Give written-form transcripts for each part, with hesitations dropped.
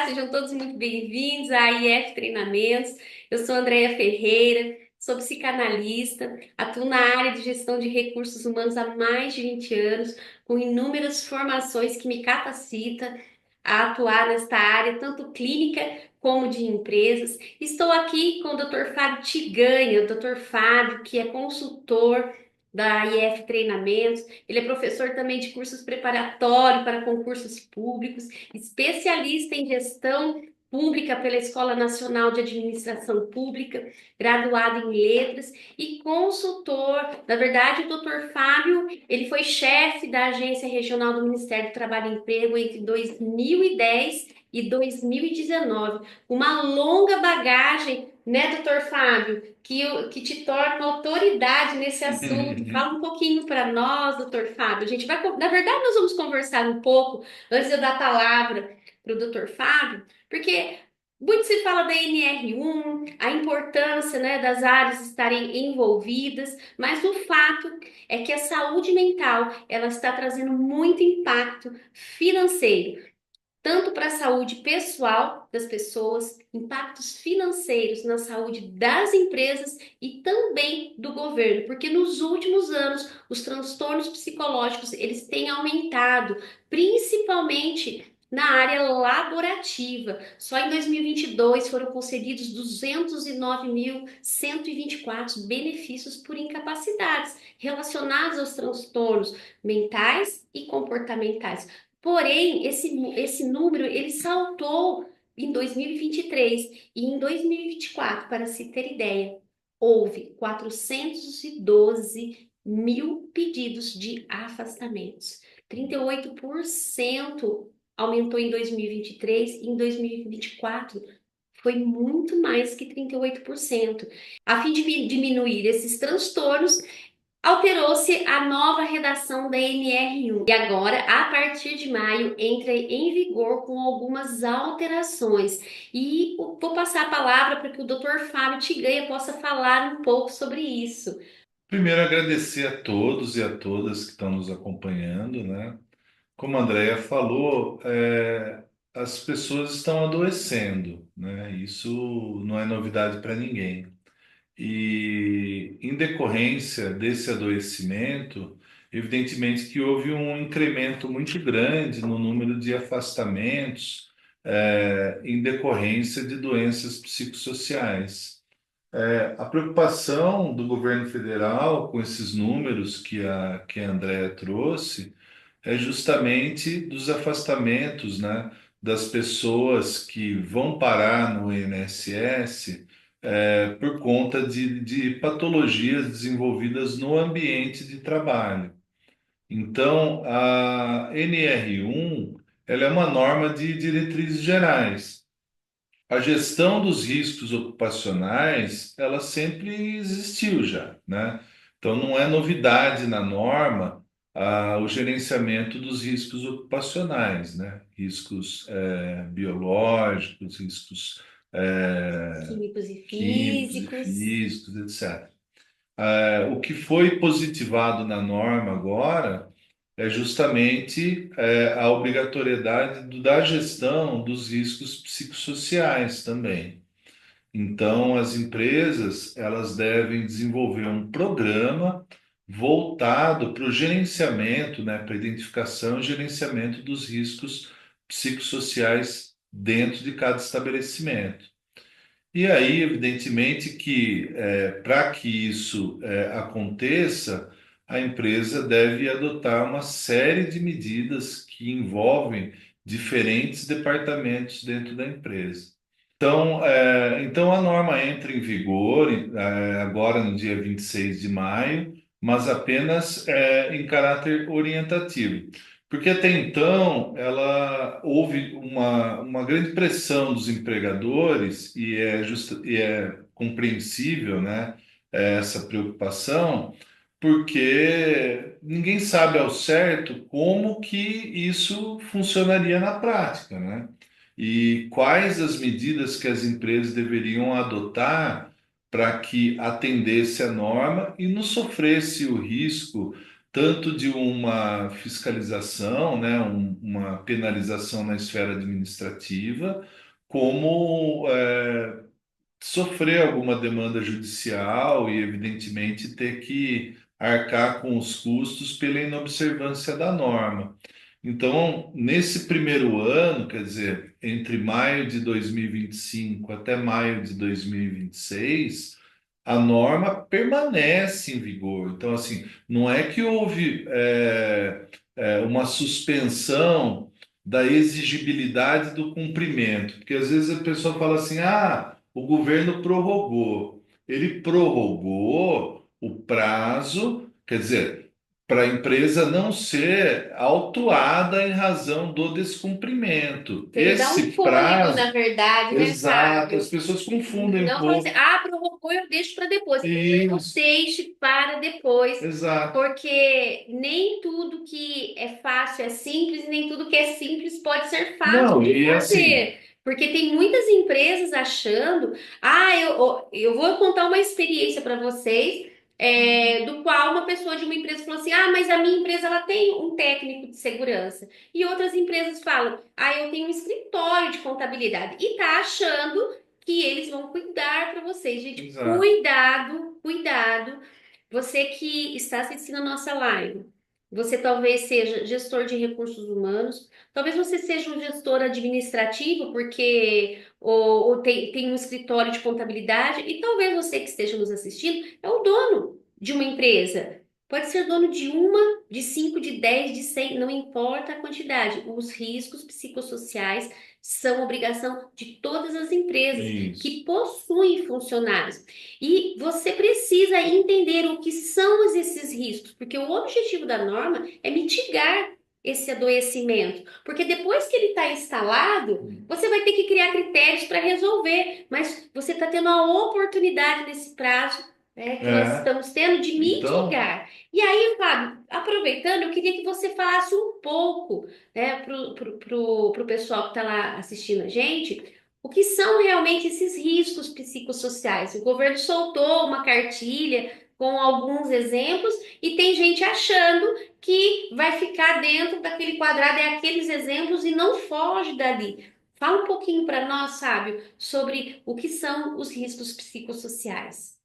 sejam todos muito bem-vindos à IF Treinamentos. Eu sou Andreia Ferreira, sou psicanalista, atuo na área de gestão de recursos humanos há mais de 20 anos, com inúmeras formações que me capacitam a atuar nesta área, tanto clínica como de empresas. Estou aqui com o Dr. Fábio Tiganha, o Dr. Fábio, que é consultor da IF Treinamentos. Ele é professor também de cursos preparatórios para concursos públicos, especialista em gestão pública pela Escola Nacional de Administração Pública, graduado em letras e consultor. Na verdade, o Dr. Fábio, ele foi chefe da Agência Regional do Ministério do Trabalho e Emprego entre 2010 e 2019. Uma longa bagagem, né, doutor Fábio, que te torna uma autoridade nesse assunto. Fala um pouquinho para nós, doutor Fábio. A gente vai, na verdade, nós vamos conversar um pouco antes de eu dar a palavra para o doutor Fábio, porque muito se fala da NR1, a importância, né, das áreas estarem envolvidas, mas o fato é que a saúde mental ela está trazendo muito impacto financeiro tanto para a saúde pessoal das pessoas, impactos financeiros na saúde das empresas e também do governo, porque nos últimos anos os transtornos psicológicos eles têm aumentado, principalmente na área laborativa. Só em 2022 foram concedidos 209.124 benefícios por incapacidades relacionados aos transtornos mentais e comportamentais. Porém, esse número ele saltou em 2023 e em 2024, para se ter ideia, houve 412 mil pedidos de afastamentos. 38% aumentou em 2023 e em 2024 foi muito mais que 38%. A fim de diminuir esses transtornos, alterou-se a nova redação da NR1 e agora, a partir de maio, entra em vigor com algumas alterações. E vou passar a palavra para que o Dr. Fábio Tiganha possa falar um pouco sobre isso. Primeiro, agradecer a todos e a todas que estão nos acompanhando, né? Como a Andrea falou, as pessoas estão adoecendo, né? Isso não é novidade para ninguém. E, em decorrência desse adoecimento, evidentemente que houve um incremento muito grande no número de afastamentos, em decorrência de doenças psicossociais. A preocupação do governo federal com esses números que a Andrea trouxe é justamente dos afastamentos, né, das pessoas que vão parar no INSS por conta de patologias desenvolvidas no ambiente de trabalho. Então, a NR1 ela é uma norma de diretrizes gerais. A gestão dos riscos ocupacionais, ela sempre existiu já, né? Então, não é novidade na norma o gerenciamento dos riscos ocupacionais, né? Riscos biológicos, riscos Químicos e químicos e físicos. físicos, etc. O que foi positivado na norma agora é justamente a obrigatoriedade da gestão dos riscos psicossociais também. Então, as empresas elas devem desenvolver um programa voltado para o gerenciamento, né, para a identificação e gerenciamento dos riscos psicossociais dentro de cada estabelecimento. E aí, evidentemente, que para que isso aconteça, a empresa deve adotar uma série de medidas que envolvem diferentes departamentos dentro da empresa. Então a norma entra em vigor agora no dia 26 de maio, mas apenas em caráter orientativo. Porque até então ela houve uma grande pressão dos empregadores, e é compreensível, né, essa preocupação, porque ninguém sabe ao certo como que isso funcionaria na prática, né? E quais as medidas que as empresas deveriam adotar para que atendesse a norma e não sofresse o risco tanto de uma fiscalização, né, uma penalização na esfera administrativa, como sofrer alguma demanda judicial e, evidentemente, ter que arcar com os custos pela inobservância da norma. Então, nesse primeiro ano, quer dizer, entre maio de 2025 até maio de 2026, a norma permanece em vigor. Então, assim, não é que houve uma suspensão da exigibilidade do cumprimento, porque às vezes a pessoa fala assim: ah, o governo prorrogou. Ele prorrogou o prazo, quer dizer, para a empresa não ser autuada em razão do descumprimento. Para ele dar um Esse fôlego, na prazo, verdade, né, exato, as Fábio? pessoas confundem um Não falar assim, pouco. ah, prorrogou, eu deixo para depois. Não Isso, deixe para depois, exato. porque nem tudo que é fácil é simples, e nem tudo que é simples pode ser fácil Não, de e assim, fazer. Porque tem muitas empresas achando, eu vou contar uma experiência para vocês, do qual uma pessoa de uma empresa falou assim, ah, mas a minha empresa ela tem um técnico de segurança. E outras empresas falam, ah, eu tenho um escritório de contabilidade. E tá achando que eles vão cuidar para vocês. Gente, exato. cuidado, cuidado. Você que está assistindo a nossa live, você talvez seja gestor de recursos humanos, talvez você seja um gestor administrativo, porque ou tem um escritório de contabilidade, e talvez você que esteja nos assistindo é o dono de uma empresa. Pode ser dono de uma, de cinco, de 10, de 100, não importa a quantidade. Os riscos psicossociais são obrigação de todas as empresas que Isso. possuem funcionários. E você precisa entender o que são esses riscos, porque o objetivo da norma é mitigar esse adoecimento. Porque depois que ele está instalado, você vai ter que criar critérios para resolver, mas você está tendo a oportunidade nesse prazo, que nós É. estamos tendo de Então, mitigar. E aí, Fábio, aproveitando, eu queria que você falasse um pouco, pro pessoal que está lá assistindo a gente, o que são realmente esses riscos psicossociais? O governo soltou uma cartilha com alguns exemplos e tem gente achando que vai ficar dentro daquele quadrado, é aqueles exemplos e não foge dali. Fala um pouquinho para nós, Sábio, sobre o que são os riscos psicossociais.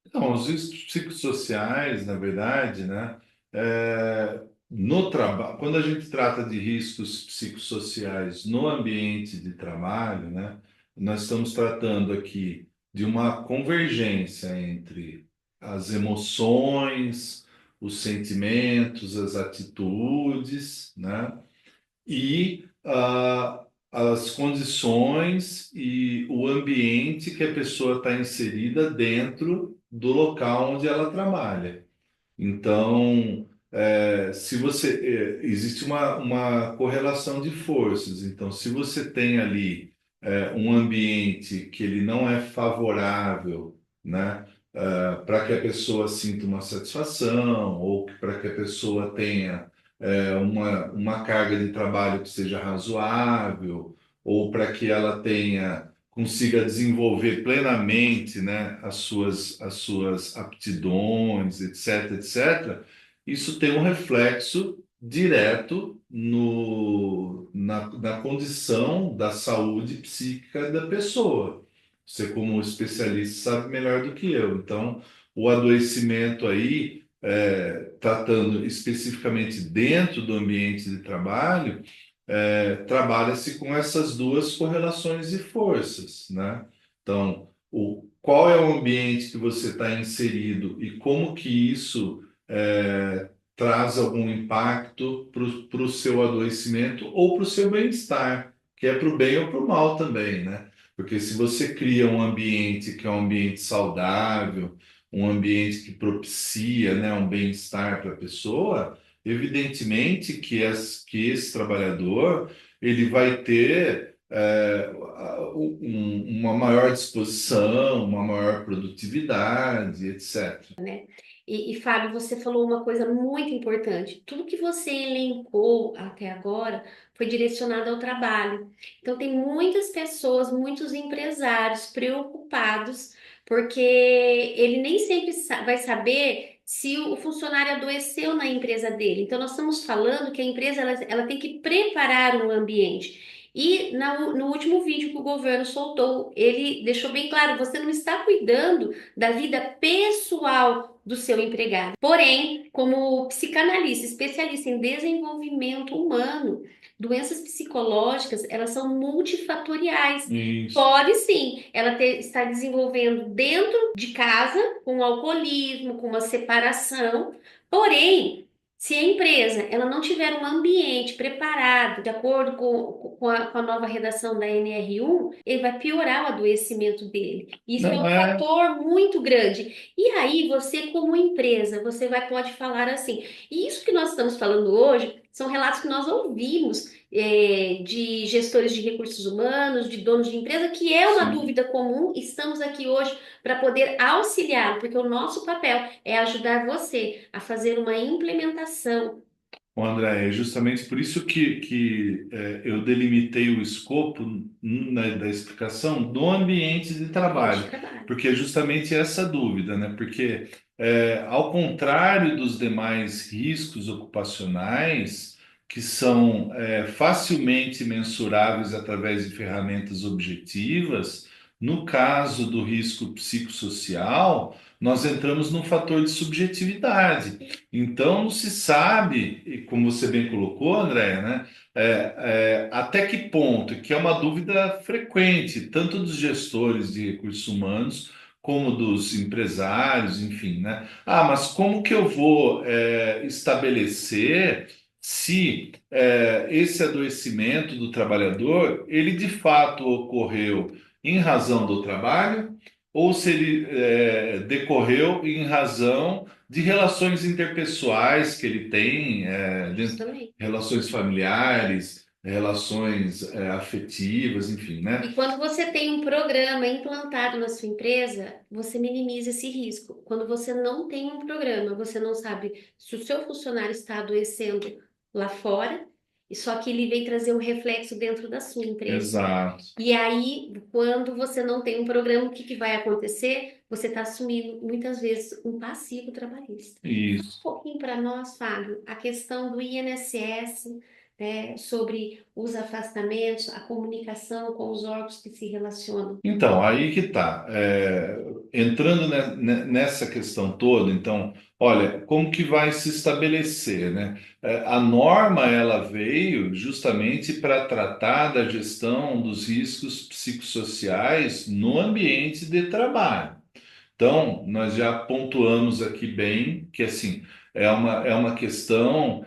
então, os riscos psicossociais, na verdade, né, no trabalho, quando a gente trata de riscos psicossociais no ambiente de trabalho, né, nós estamos tratando aqui de uma convergência entre as emoções, os sentimentos, as atitudes, né, e as condições e o ambiente que a pessoa está inserida dentro do local onde ela trabalha. Então, se você existe uma correlação de forças. Então, se você tem ali um ambiente que ele não é favorável, né, para que a pessoa sinta uma satisfação ou para que a pessoa tenha uma carga de trabalho que seja razoável ou para que ela consiga desenvolver plenamente, né, as suas aptidões, etc, etc, isso tem um reflexo direto na condição da saúde psíquica da pessoa. Você, como especialista, sabe melhor do que eu. Então, o adoecimento aí, tratando especificamente dentro do ambiente de trabalho, trabalha-se com essas duas correlações de forças, né? Então, qual é o ambiente que você está inserido e como que isso traz algum impacto para o seu adoecimento ou para o seu bem-estar, que é para o bem ou para o mal também, né? Porque se você cria um ambiente que é um ambiente saudável, um ambiente que propicia, né, um bem-estar para a pessoa, evidentemente que esse trabalhador ele vai ter uma maior disposição, uma maior produtividade, etc. E, Fábio, você falou uma coisa muito importante. Tudo que você elencou até agora foi direcionado ao trabalho. Então, tem muitas pessoas, muitos empresários preocupados, porque ele nem sempre vai saber se o funcionário adoeceu na empresa dele. Então, nós estamos falando que a empresa ela tem que preparar um ambiente. E no último vídeo que o governo soltou, ele deixou bem claro: você não está cuidando da vida pessoal do seu empregado. Porém, como psicanalista, especialista em desenvolvimento humano, doenças psicológicas, elas são multifatoriais. Isso. Pode sim, estar desenvolvendo dentro de casa, com o alcoolismo, com uma separação. Porém, se a empresa ela não tiver um ambiente preparado, de acordo com a nova redação da NR1, ele vai piorar o adoecimento dele. Isso é Não um é. fator muito grande. E aí, você, como empresa, pode falar assim. E isso que nós estamos falando hoje são relatos que nós ouvimos de gestores de recursos humanos, de donos de empresa, que é uma Sim. dúvida comum. Estamos aqui hoje para poder auxiliar, porque o nosso papel é ajudar você a fazer uma implementação. Bom, André, é justamente por isso que eu delimitei o escopo da explicação do ambiente de Ambiente de trabalho, trabalho. porque é justamente essa dúvida, né? Porque, ao contrário dos demais riscos ocupacionais, que são facilmente mensuráveis através de ferramentas objetivas, no caso do risco psicossocial, nós entramos num fator de subjetividade. Então, não se sabe, e como você bem colocou, André, né, até que ponto, que é uma dúvida frequente, tanto dos gestores de recursos humanos, como dos empresários, enfim, né? Ah, mas como que eu vou estabelecer se esse adoecimento do trabalhador, ele de fato ocorreu em razão do trabalho, ou se ele decorreu em razão de relações interpessoais que ele tem, Justamente. relações familiares, relações afetivas, enfim, né? E quando você tem um programa implantado na sua empresa, você minimiza esse risco. Quando você não tem um programa, você não sabe se o seu funcionário está adoecendo lá fora, e só que ele vem trazer um reflexo dentro da sua empresa. Exato. E aí, quando você não tem um programa, o que que vai acontecer? Você está assumindo muitas vezes um passivo trabalhista. Fala um Isso. pouquinho para nós, Fábio, a questão do INSS, né, sobre os afastamentos, a comunicação com os órgãos que se relacionam. Então, aí que tá. Entrando nessa questão toda, então, olha, como que vai se estabelecer, né? A norma, ela veio justamente para tratar da gestão dos riscos psicossociais no ambiente de trabalho. Então, nós já pontuamos aqui bem que, assim, é uma questão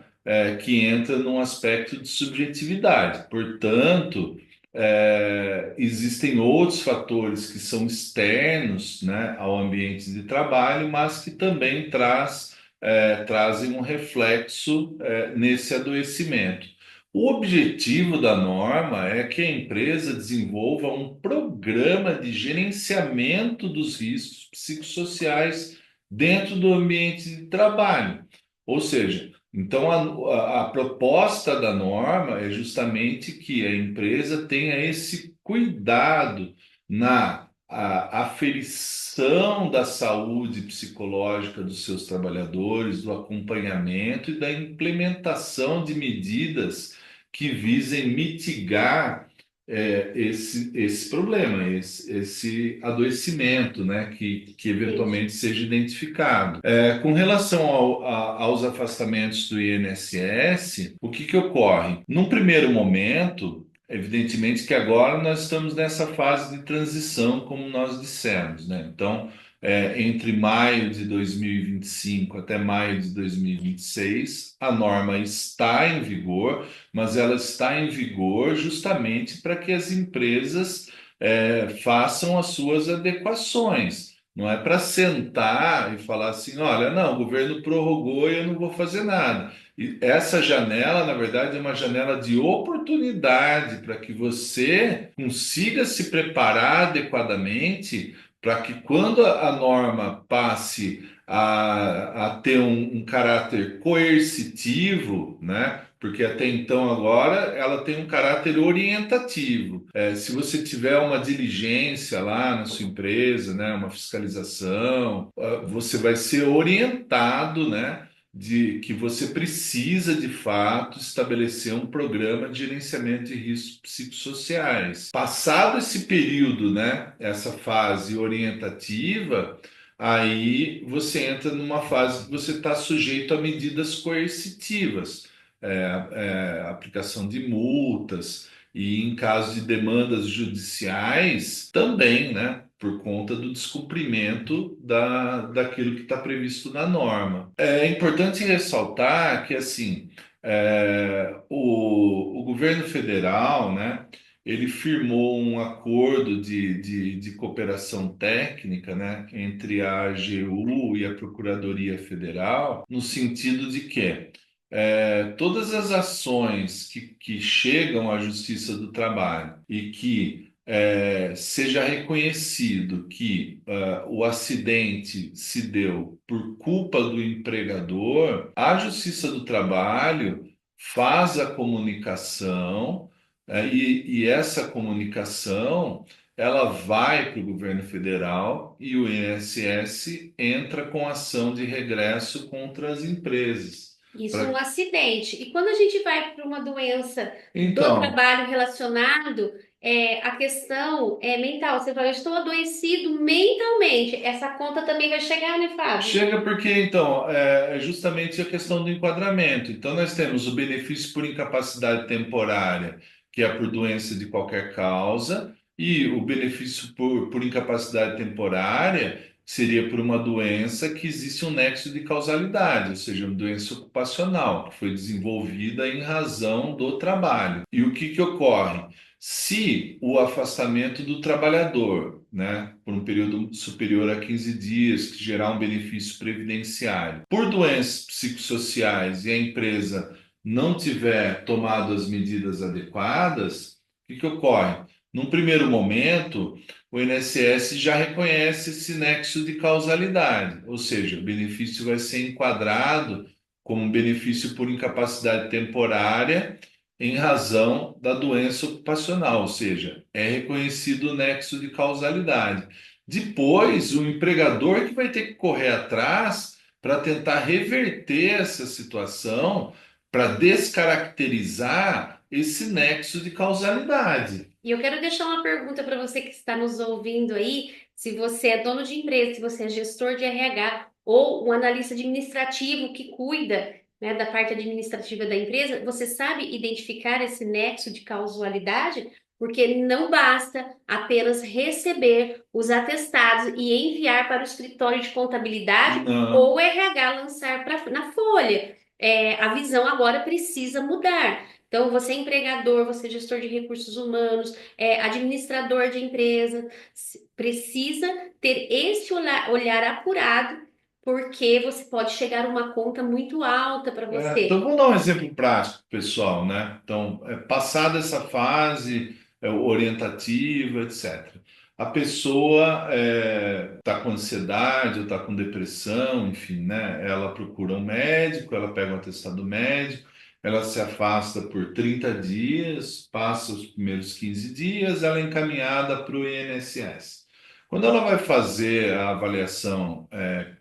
que entra num aspecto de subjetividade. Portanto, existem outros fatores que são externos, né, ao ambiente de trabalho, mas que também trazem um reflexo, nesse adoecimento. O objetivo da norma é que a empresa desenvolva um programa de gerenciamento dos riscos psicossociais dentro do ambiente de trabalho. Ou seja, então a proposta da norma é justamente que a empresa tenha esse cuidado na aferição da saúde psicológica dos seus trabalhadores, do acompanhamento e da implementação de medidas que visem mitigar esse problema, esse adoecimento, né, que Entendi. eventualmente seja identificado. Com relação aos afastamentos do INSS, o que ocorre? Num primeiro momento, evidentemente que agora nós estamos nessa fase de transição, como nós dissemos, né? Então, entre maio de 2025 até maio de 2026, a norma está em vigor, mas ela está em vigor justamente para que as empresas façam as suas adequações. Não é para sentar e falar assim, olha, não, o governo prorrogou e eu não vou fazer nada. E essa janela, na verdade, é uma janela de oportunidade para que você consiga se preparar adequadamente para que quando a norma passe a ter um caráter coercitivo, né? porque até então agora ela tem um caráter orientativo. Se você tiver uma diligência lá na sua empresa, né, uma fiscalização, você vai ser orientado, né, de que você precisa de fato estabelecer um programa de gerenciamento de riscos psicossociais. Passado esse período, né, essa fase orientativa, aí você entra numa fase que você está sujeito a medidas coercitivas, aplicação de multas e, em caso de demandas judiciais, também, né? Por conta do descumprimento daquilo que está previsto na norma. É importante ressaltar que, assim, o governo federal, né? Ele firmou um acordo de cooperação técnica, né, entre a AGU e a Procuradoria Federal, no sentido de que todas as ações que chegam à Justiça do Trabalho e que seja reconhecido que o acidente se deu por culpa do empregador, a Justiça do Trabalho faz a comunicação, e essa comunicação ela vai para o governo federal e o INSS entra com ação de regresso contra as empresas. Isso no Pra- acidente. E quando a gente vai para uma doença do Então, trabalho relacionado, a questão é mental. Você fala, eu estou adoecido mentalmente. Essa conta também vai chegar, né, Fábio? chega porque então é justamente a questão do enquadramento. Então, nós temos o benefício por incapacidade temporária, que é por doença de qualquer causa, e o benefício por incapacidade temporária seria por uma doença que existe um nexo de causalidade, ou seja, uma doença ocupacional, que foi desenvolvida em razão do trabalho. E o que ocorre? Se o afastamento do trabalhador, né, por um período superior a 15 dias, que gerar um benefício previdenciário, por doenças psicossociais e a empresa não tiver tomado as medidas adequadas, o que ocorre? Num primeiro momento, o INSS já reconhece esse nexo de causalidade, ou seja, o benefício vai ser enquadrado como um benefício por incapacidade temporária em razão da doença ocupacional, ou seja, é reconhecido o nexo de causalidade. Depois, o empregador que vai ter que correr atrás para tentar reverter essa situação, para descaracterizar esse nexo de causalidade. E eu quero deixar uma pergunta para você que está nos ouvindo aí, se você é dono de empresa, se você é gestor de RH ou um analista administrativo que cuida, né, da parte administrativa da empresa, você sabe identificar esse nexo de causalidade? Porque não basta apenas receber os atestados e enviar para o escritório de contabilidade ou Não. o RH lançar na folha. A visão agora precisa mudar. Então, você é empregador, você é gestor de recursos humanos, administrador de empresa, precisa ter esse olhar apurado, porque você pode chegar a uma conta muito alta para Então, você. vamos dar um exemplo prático, pessoal, né? Então, passada essa fase orientativa, etc. A pessoa está com ansiedade ou está com depressão, enfim, né? Ela procura um médico, ela pega um atestado médico, ela se afasta por 30 dias, passa os primeiros 15 dias, ela é encaminhada para o INSS. Quando ela vai fazer a avaliação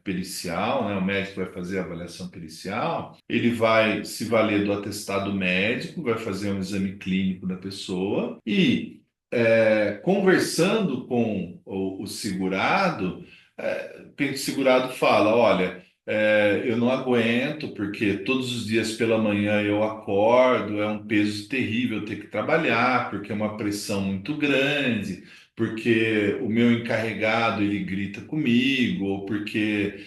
pericial, né? O médico vai fazer a avaliação pericial, ele vai se valer do atestado médico, vai fazer um exame clínico da pessoa e, conversando com o segurado, o segurado fala: olha, eu não aguento porque todos os dias pela manhã eu acordo, é um peso terrível ter que trabalhar, porque é uma pressão muito grande, porque o meu encarregado ele grita comigo, ou porque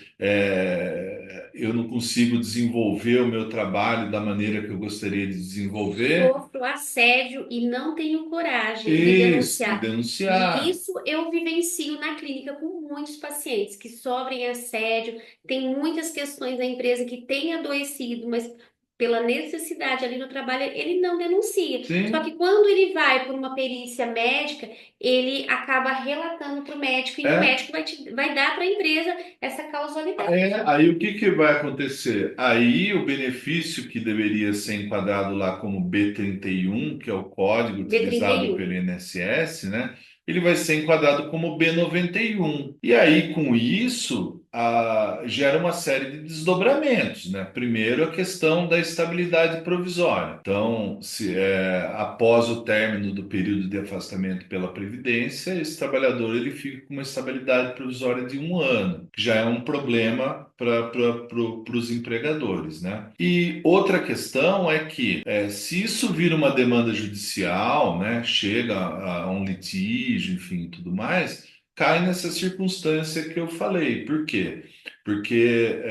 eu não consigo desenvolver o meu trabalho da maneira que eu gostaria de desenvolver. Sofro assédio e não tenho coragem de Isso, de denunciar. E denunciar. isso eu vivencio na clínica com muitos pacientes que sofrem assédio, tem muitas questões da empresa que têm adoecido, mas pela necessidade ali no trabalho, ele não denuncia. Só que Sim, quando ele vai por uma perícia médica, ele acaba relatando para o médico e o é. médico vai dar para a empresa essa causalidade. Aí o que que vai acontecer? Aí o benefício que deveria ser enquadrado lá como B31, que é o código b trinta e utilizado um pelo INSS, né? Ele vai ser enquadrado como B91. E aí, com isso, gera uma série de desdobramentos, né? Primeiro, a questão da estabilidade provisória. Então, após o término do período de afastamento pela Previdência, esse trabalhador ele fica com uma estabilidade provisória de 1 ano, que já é um problema para os empregadores, né? E outra questão é que, se isso vira uma demanda judicial, né, chega a um litígio, enfim, tudo mais, cai nessa circunstância que eu falei. Por quê? Porque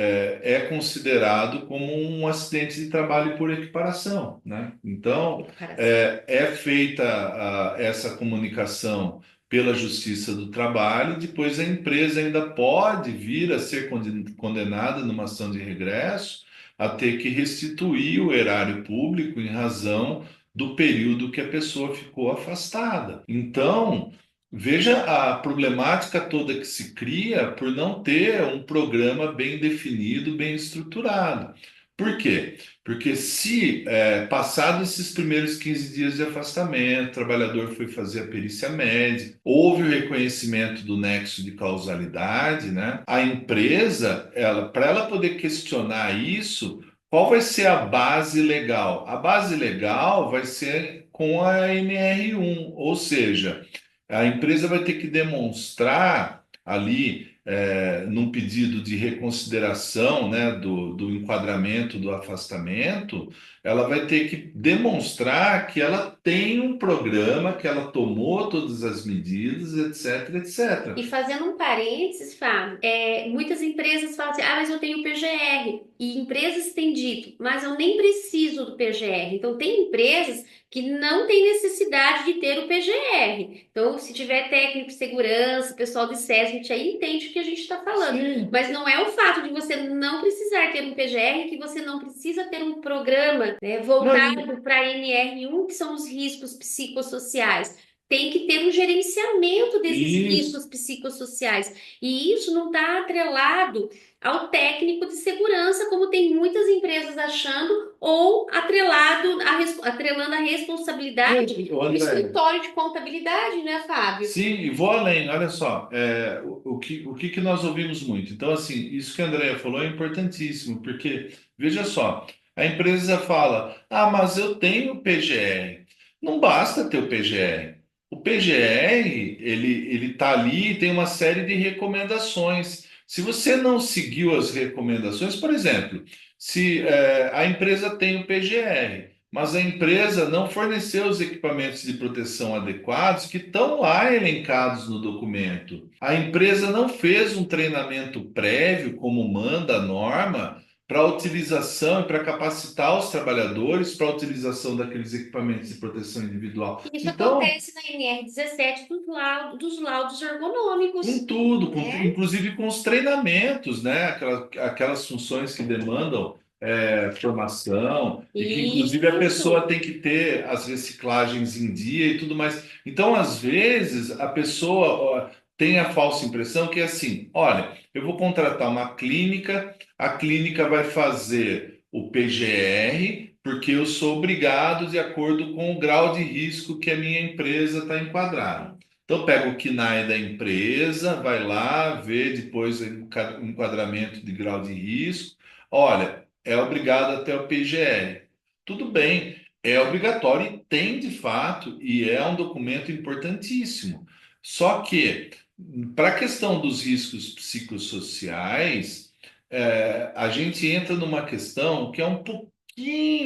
é considerado como um acidente de trabalho por equiparação, né? Então, Equiparação. é feita essa comunicação pela Justiça do Trabalho, depois a empresa ainda pode vir a ser condenada numa ação de regresso, a ter que restituir o erário público em razão do período que a pessoa ficou afastada. Então, veja a problemática toda que se cria por não ter um programa bem definido, bem estruturado. Por quê? Porque se, passados esses primeiros 15 dias de afastamento, o trabalhador foi fazer a perícia médica, houve o reconhecimento do nexo de causalidade, né? A empresa, para ela poder questionar isso, qual vai ser a base legal? A base legal vai ser com a NR1, ou seja, a empresa vai ter que demonstrar ali, num pedido de reconsideração, né, do enquadramento do afastamento, ela vai ter que demonstrar que ela tem um programa, que ela tomou todas as medidas, etc, E etc. fazendo um parênteses, Fábio, muitas empresas falam assim, ah, mas eu tenho PGR. E empresas têm dito, mas eu nem preciso do PGR. Então, tem empresas que não têm necessidade de ter o PGR. Então, se tiver técnico de segurança, pessoal de SESMIT aí entende o que a gente está falando. Sim. Mas não é o fato de você não precisar ter um PGR que você não precisa ter um programa, né, Não, voltado para a NR1, que são os riscos psicossociais. Tem que ter um gerenciamento desses isso. riscos psicossociais. E isso não está atrelado ao técnico de segurança, como tem muitas empresas achando, ou atrelando a responsabilidade Ô, do André, escritório de contabilidade, né, Fábio? sim, e vou além, olha só, o que que nós ouvimos muito? Então, assim, isso que a Andrea falou é importantíssimo, porque, veja só, a empresa fala, ah, mas eu tenho PGR. Não basta ter o PGR. O PGR, ele está ali e tem uma série de recomendações. Se você não seguiu as recomendações, por exemplo, se a empresa tem o PGR, mas a empresa não forneceu os equipamentos de proteção adequados que estão lá elencados no documento. A empresa não fez um treinamento prévio, como manda a norma, para a utilização e para capacitar os trabalhadores para a utilização daqueles equipamentos de proteção individual. Isso Então, acontece na NR17 dos laudos ergonômicos, com tudo, né? inclusive com os treinamentos, né? Aquelas funções que demandam formação e que, inclusive, a pessoa Isso. tem que ter as reciclagens em dia e tudo mais. Então, às vezes, a pessoa tem a falsa impressão que é assim: olha, eu vou contratar uma clínica, a clínica vai fazer o PGR. Porque eu sou obrigado de acordo com o grau de risco que a minha empresa está enquadrada. Então, pega o KNAI da empresa, vai lá, vê depois o enquadramento de grau de risco. Olha, é obrigado até o PGR. Tudo bem, é obrigatório e tem de fato, e é um documento importantíssimo. Só que, para a questão dos riscos psicossociais, a gente entra numa questão que é um pouquinho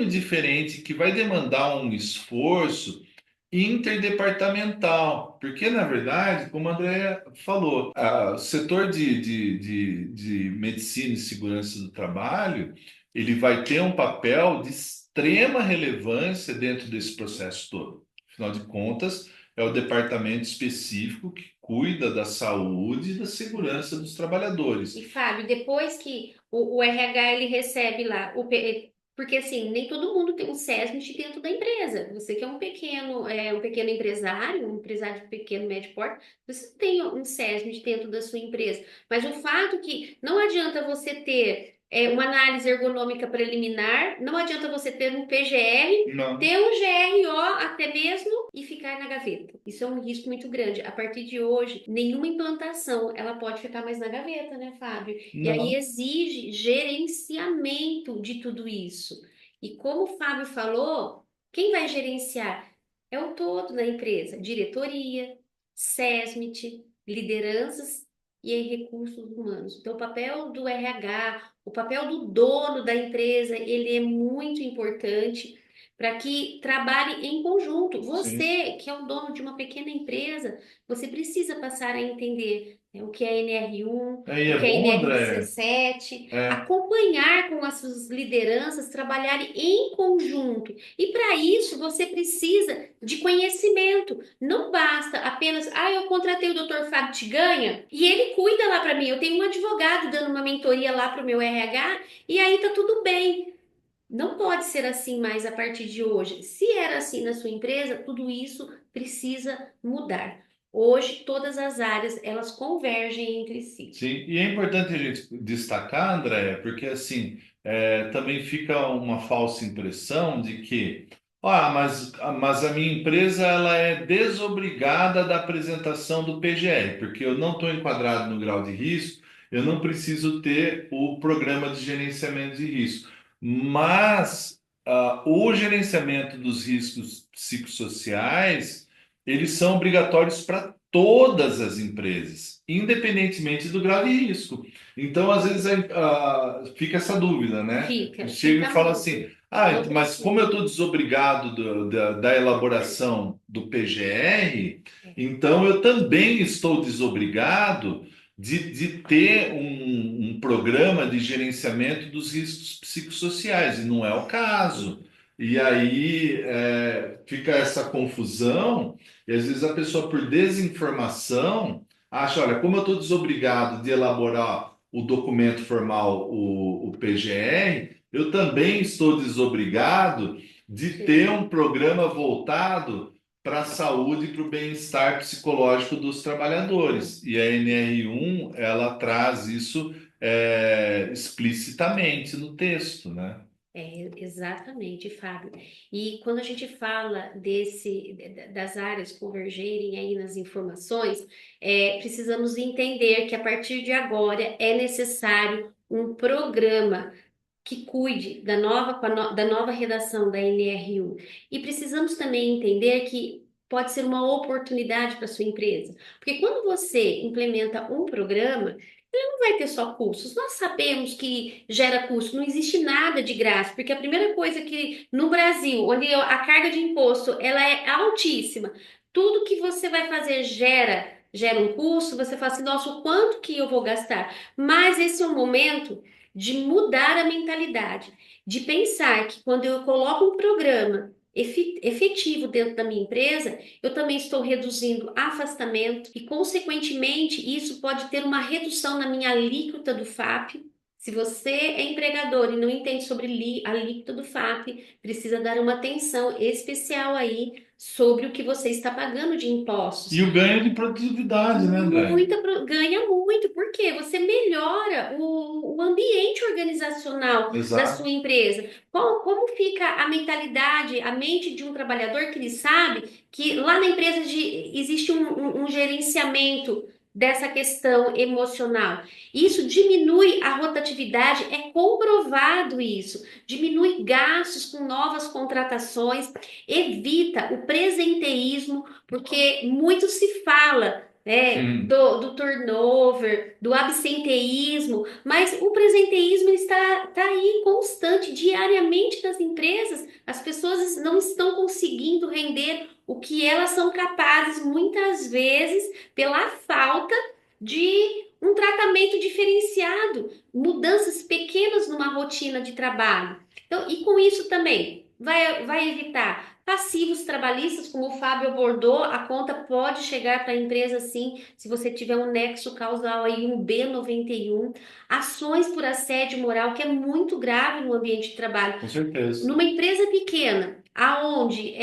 diferente, que vai demandar um esforço interdepartamental, porque na verdade, como a Andrea falou, o setor de medicina e segurança do trabalho, ele vai ter um papel de extrema relevância dentro desse processo todo. Afinal de contas, é o departamento específico que cuida da saúde e da segurança dos E, trabalhadores. Fábio, depois que o RH ele recebe lá Porque assim, nem todo mundo tem um SESMIT dentro da empresa. Você que é um pequeno empresário, um empresário de pequeno, médio porte, você tem um SESMIT dentro da sua empresa. Mas o fato que não adianta você ter uma análise ergonômica preliminar, não adianta você ter um PGR, Não, ter um GRO até mesmo e ficar na gaveta. Isso é um risco muito grande. A partir de hoje, nenhuma implantação ela pode ficar mais na gaveta, né, Fábio? E aí não. exige gerenciamento de tudo isso. E como o Fábio falou, quem vai gerenciar? É o todo da empresa, diretoria, SESMIT, lideranças e aí recursos humanos. Então, o papel do RH, o papel do dono da empresa, ele é muito importante para que trabalhe em conjunto. Sim. Você, que é o dono de uma pequena empresa, você precisa passar a entender o que é NR1, E o é que é bom, André. NR17, É, acompanhar com as suas lideranças, trabalharem em conjunto. E para isso você precisa de conhecimento. Não basta apenas, eu contratei o Dr. Fábio Tiganha e ele cuida lá para mim. Eu tenho um advogado dando uma mentoria lá para o meu RH e aí tá tudo bem. Não pode ser assim mais a partir de hoje. Se era assim na sua empresa, tudo isso precisa mudar. Hoje, todas as áreas, elas convergem entre si. sim. E é importante a gente destacar, André, porque assim, também fica uma falsa impressão de que, mas a minha empresa ela é desobrigada da apresentação do PGR, porque eu não estou enquadrado no grau de risco, eu não preciso ter o programa de gerenciamento de risco. Mas o gerenciamento dos riscos psicossociais, eles são obrigatórios para todas as empresas, independentemente do grau de risco. Então, às vezes, fica essa dúvida, né? Chega e Fica fala muito. assim: Não mas como eu precisa. estou desobrigado da elaboração do PGR, então eu também estou desobrigado de ter um programa de gerenciamento dos riscos psicossociais, e não é o caso. E aí fica essa confusão. E às vezes a pessoa, por desinformação, acha: olha, como eu estou desobrigado de elaborar o documento formal, o PGR, eu também estou desobrigado de ter um programa voltado para a saúde e para o bem-estar psicológico dos trabalhadores. E a NR1, ela traz isso explicitamente no texto, né? Exatamente, Fábio. E quando a gente fala das áreas convergerem aí nas informações, precisamos entender que a partir de agora é necessário um programa que cuide da nova redação da NR1. E precisamos também entender que pode ser uma oportunidade para sua empresa, porque quando você implementa um programa, não vai ter só custos. Nós sabemos que gera custo, não existe nada de graça, porque a primeira coisa que no Brasil, onde a carga de imposto ela é altíssima, tudo que você vai fazer gera um custo, você fala assim, nossa, o quanto que eu vou gastar? Mas esse é o momento de mudar a mentalidade, de pensar que quando eu coloco um programa efetivo dentro da minha empresa, eu também estou reduzindo afastamento e, consequentemente, isso pode ter uma redução na minha alíquota do FAP. Se você é empregador e não entende sobre a alíquota do FAP, precisa dar uma atenção especial aí sobre o que você está pagando de impostos. E o ganho de produtividade, né, André? Ganha muito, porque você melhora o ambiente organizacional da sua Exato. empresa. Como fica a mentalidade, a mente de um trabalhador que ele sabe que lá na empresa existe um gerenciamento dessa questão emocional. Isso diminui a rotatividade, é comprovado isso. Diminui gastos com novas contratações, evita o presenteísmo, porque muito se fala, Hum. do turnover, do absenteísmo, mas o presenteísmo está aí constante, diariamente nas empresas. As pessoas não estão conseguindo render o que elas são capazes, muitas vezes, pela falta de um tratamento diferenciado, mudanças pequenas numa rotina de trabalho. Então, e com isso também vai evitar Passivos trabalhistas, como o Fábio abordou, a conta pode chegar para a empresa sim, se você tiver um nexo causal aí, um B91. Ações por assédio moral, que é muito grave no ambiente de trabalho. Com certeza. Numa empresa pequena, aonde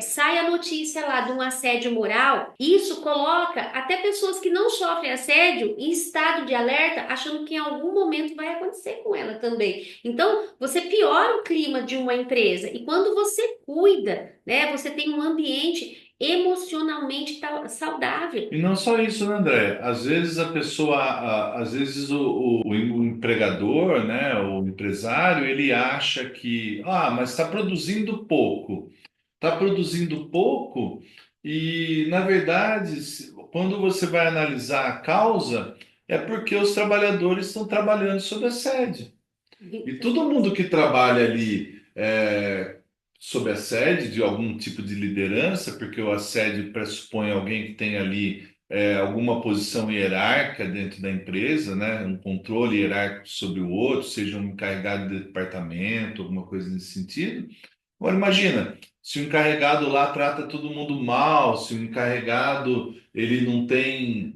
sai a notícia lá de um assédio moral, isso coloca até pessoas que não sofrem assédio em estado de alerta, achando que em algum momento vai acontecer com ela também. Então, você piora o clima de uma empresa. E quando você cuida, né, você tem um ambiente emocionalmente saudável. E não só isso, né, André? Às vezes a pessoa, às vezes o empregador, né, o empresário, ele acha que, mas está produzindo pouco. Está produzindo pouco e, na verdade, quando você vai analisar a causa, é porque os trabalhadores estão trabalhando sob assédio. E todo mundo que trabalha ali sob assédio de algum tipo de liderança, porque o assédio pressupõe alguém que tem ali alguma posição hierárquica dentro da empresa, né? Um controle hierárquico sobre o outro, seja um encarregado de departamento, alguma coisa nesse sentido. Agora imagina, se o encarregado lá trata todo mundo mal, se o encarregado ele não tem,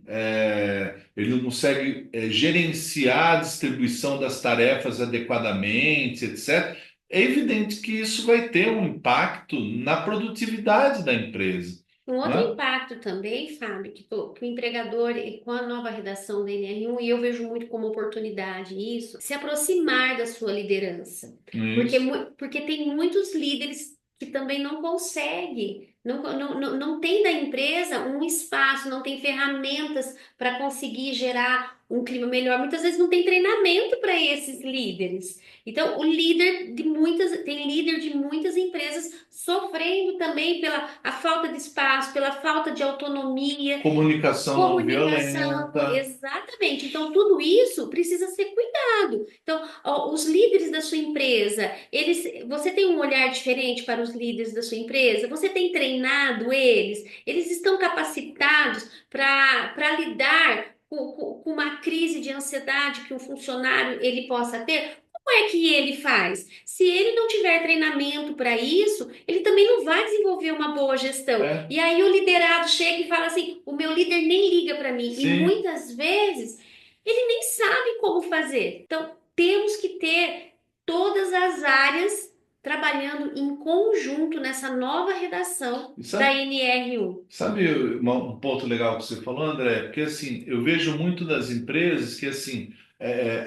ele não consegue gerenciar a distribuição das tarefas adequadamente, etc. É evidente que isso vai ter um impacto na produtividade da empresa, Um outro né? impacto também, Fábio, que o empregador, com a nova redação da NR1, e eu vejo muito como oportunidade isso, se aproximar da sua liderança. Porque, Isso. porque tem muitos líderes que também não conseguem, não tem da empresa um espaço, não tem ferramentas para conseguir gerar um clima melhor. Muitas vezes não tem treinamento para esses líderes. Então, tem líder de muitas empresas sofrendo também pela a falta de espaço, pela falta de autonomia, Comunicação não comunicação, violenta. exatamente. Então, tudo isso precisa ser cuidado. Então, ó, os líderes da sua empresa, você tem um olhar diferente para os líderes da sua empresa? Você tem treinado eles? Eles estão capacitados para lidar com uma crise de ansiedade que um funcionário ele possa ter? Como é que ele faz? Se ele não tiver treinamento para isso, ele também não vai desenvolver uma boa gestão. É, E aí o liderado chega e fala assim: o meu líder nem liga para mim. E sim. muitas vezes ele nem sabe como fazer. Então temos que ter todas as áreas trabalhando em conjunto nessa nova redação E da sabe, NR1. Sabe um ponto legal que você falou, André? Porque assim, eu vejo muito das empresas que assim,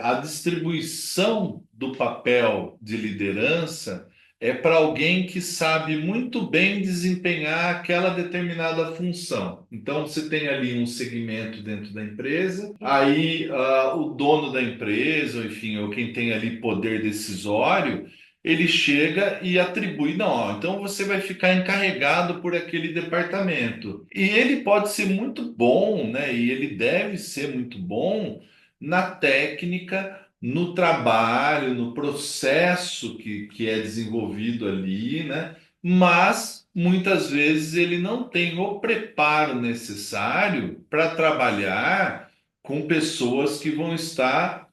a distribuição do papel de liderança é para alguém que sabe muito bem desempenhar aquela determinada função. Então, você tem ali um segmento dentro da empresa, aí o dono da empresa, ou enfim, ou quem tem ali poder decisório ele chega e atribui, não, ó, então você vai ficar encarregado por aquele departamento. E ele pode ser muito bom, né? E ele deve ser muito bom na técnica, no trabalho, no processo que é desenvolvido ali, né? Mas muitas vezes ele não tem o preparo necessário para trabalhar com pessoas que vão estar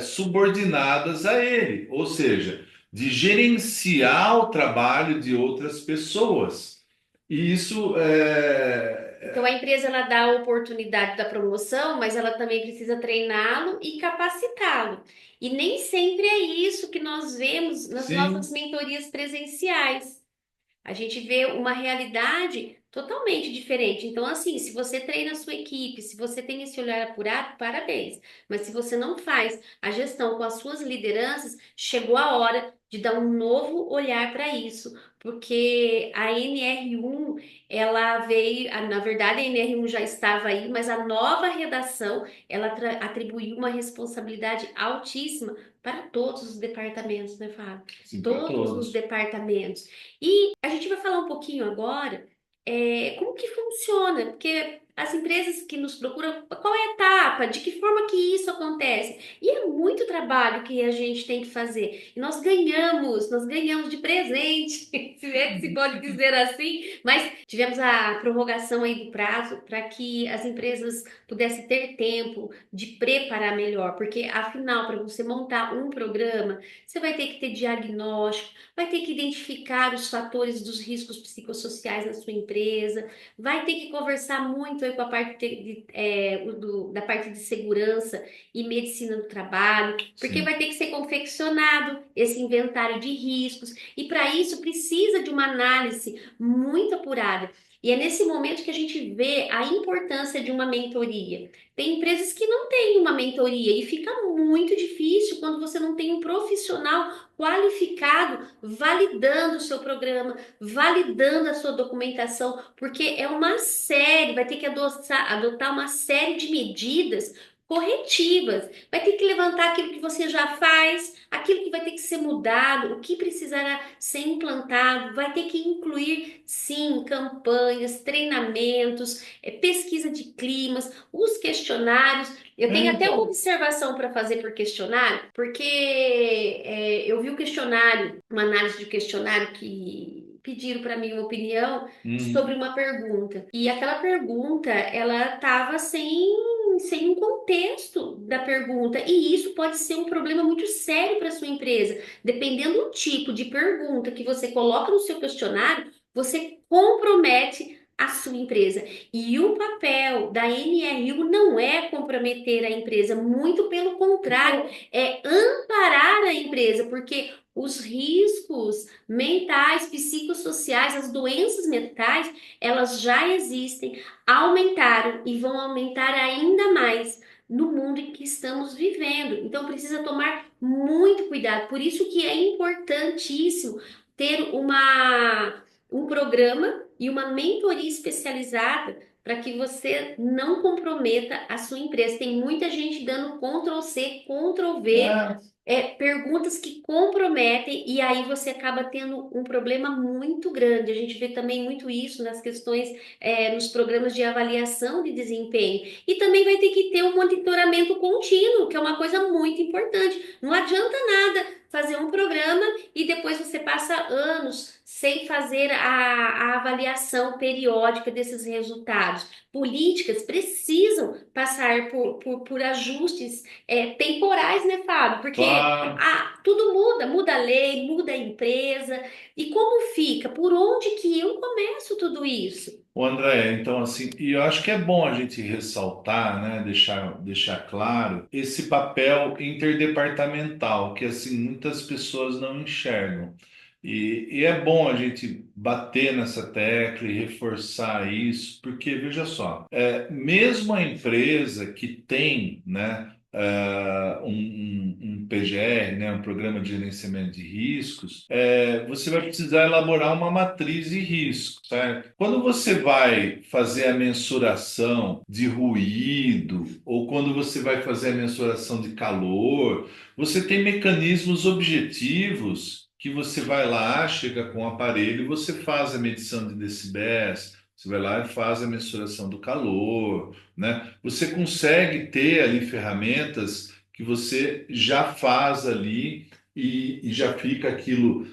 subordinadas a ele. Ou seja, de gerenciar o trabalho de outras pessoas. E isso Então a empresa ela dá a oportunidade da promoção, mas ela também precisa treiná-lo e capacitá-lo. E nem sempre é isso que nós vemos nas nossas sim, mentorias presenciais. A gente vê uma realidade totalmente diferente. Então, assim, se você treina a sua equipe, se você tem esse olhar apurado, parabéns. Mas se você não faz a gestão com as suas lideranças, chegou a hora de dar um novo olhar para isso, porque a NR1, ela veio, na verdade a NR1 já estava aí, mas a nova redação, ela atribuiu uma responsabilidade altíssima para todos os departamentos, né, Fábio? sim, para Todos os todos. departamentos. E a gente vai falar um pouquinho agora como que funciona, porque as empresas que nos procuram, qual é a etapa, de que forma que isso acontece? E é muito trabalho que a gente tem que fazer. E nós ganhamos de presente, se é que se pode dizer assim, mas tivemos a prorrogação aí do prazo para que as empresas pudessem ter tempo de preparar melhor, porque afinal, para você montar um programa, você vai ter que ter diagnóstico, vai ter que identificar os fatores dos riscos psicossociais na sua empresa, vai ter que conversar muito aí com a parte da parte de segurança e medicina do trabalho, porque Sim. vai ter que ser confeccionado esse inventário de riscos, e para isso precisa de uma análise muito apurada. E é nesse momento que a gente vê a importância de uma mentoria. Tem empresas que não têm uma mentoria e fica muito difícil quando você não tem um profissional qualificado validando o seu programa, validando a sua documentação, porque é uma série, vai ter que adotar uma série de medidas corretivas. Vai ter que levantar aquilo que você já faz, aquilo que vai ter que ser mudado, o que precisará ser implantado, vai ter que incluir, sim, campanhas, treinamentos, pesquisa de climas, os questionários. Eu tenho até uma Então, observação para fazer por questionário, porque eu vi o questionário, uma análise de questionário que pediram para mim uma opinião sobre uhum. uma pergunta. E aquela pergunta, ela estava sem um contexto da pergunta. E isso pode ser um problema muito sério para sua empresa. Dependendo do tipo de pergunta que você coloca no seu questionário, você compromete a sua empresa. E o papel da NRU não é comprometer a empresa, muito pelo contrário, é amparar a empresa, porque os riscos mentais, psicossociais, as doenças mentais, elas já existem, aumentaram e vão aumentar ainda mais no mundo em que estamos vivendo. Então precisa tomar muito cuidado. Por isso que é importantíssimo ter um programa e uma mentoria especializada para que você não comprometa a sua empresa. Tem muita gente dando Ctrl C, Ctrl V, É, perguntas que comprometem, e aí você acaba tendo um problema muito grande. A gente vê também muito isso nas questões, nos programas de avaliação de desempenho. E também vai ter que ter um monitoramento contínuo, que é uma coisa muito importante. Não adianta nada fazer um programa e depois você passa anos sem fazer a avaliação periódica desses resultados. Políticas precisam passar por ajustes temporais, né, Fábio? Porque claro. tudo muda, muda a lei, muda a empresa. E como fica? Por onde que eu começo tudo isso? O André, então assim, e eu acho que é bom a gente ressaltar, né, deixar claro esse papel interdepartamental que assim muitas pessoas não enxergam. E é bom a gente bater nessa tecla e reforçar isso, porque veja só, mesmo a empresa que tem, né, um PGR, né, um programa de gerenciamento de riscos, você vai precisar elaborar uma matriz de risco, certo? Quando você vai fazer a mensuração de ruído, ou quando você vai fazer a mensuração de calor, você tem mecanismos objetivos que você vai lá, chega com o aparelho e você faz a medição de decibéis, você vai lá e faz a mensuração do calor, né? Você consegue ter ali ferramentas que você já faz ali e já fica aquilo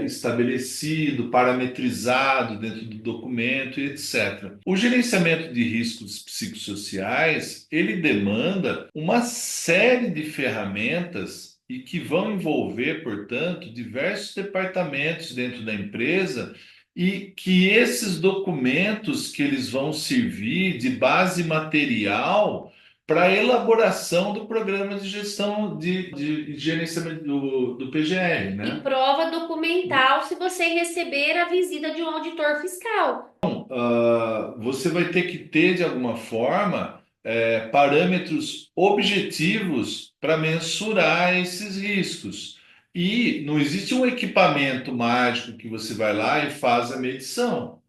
estabelecido, parametrizado dentro do documento e etc. O gerenciamento de riscos psicossociais, ele demanda uma série de ferramentas e que vão envolver, portanto, diversos departamentos dentro da empresa e que esses documentos que eles vão servir de base material para a elaboração do programa de gestão de gerenciamento do PGR, E né? prova documental se você receber a visita de um auditor fiscal. Você vai ter que ter, de alguma forma, parâmetros objetivos para mensurar esses riscos. E não existe um equipamento mágico que você vai lá e faz a medição.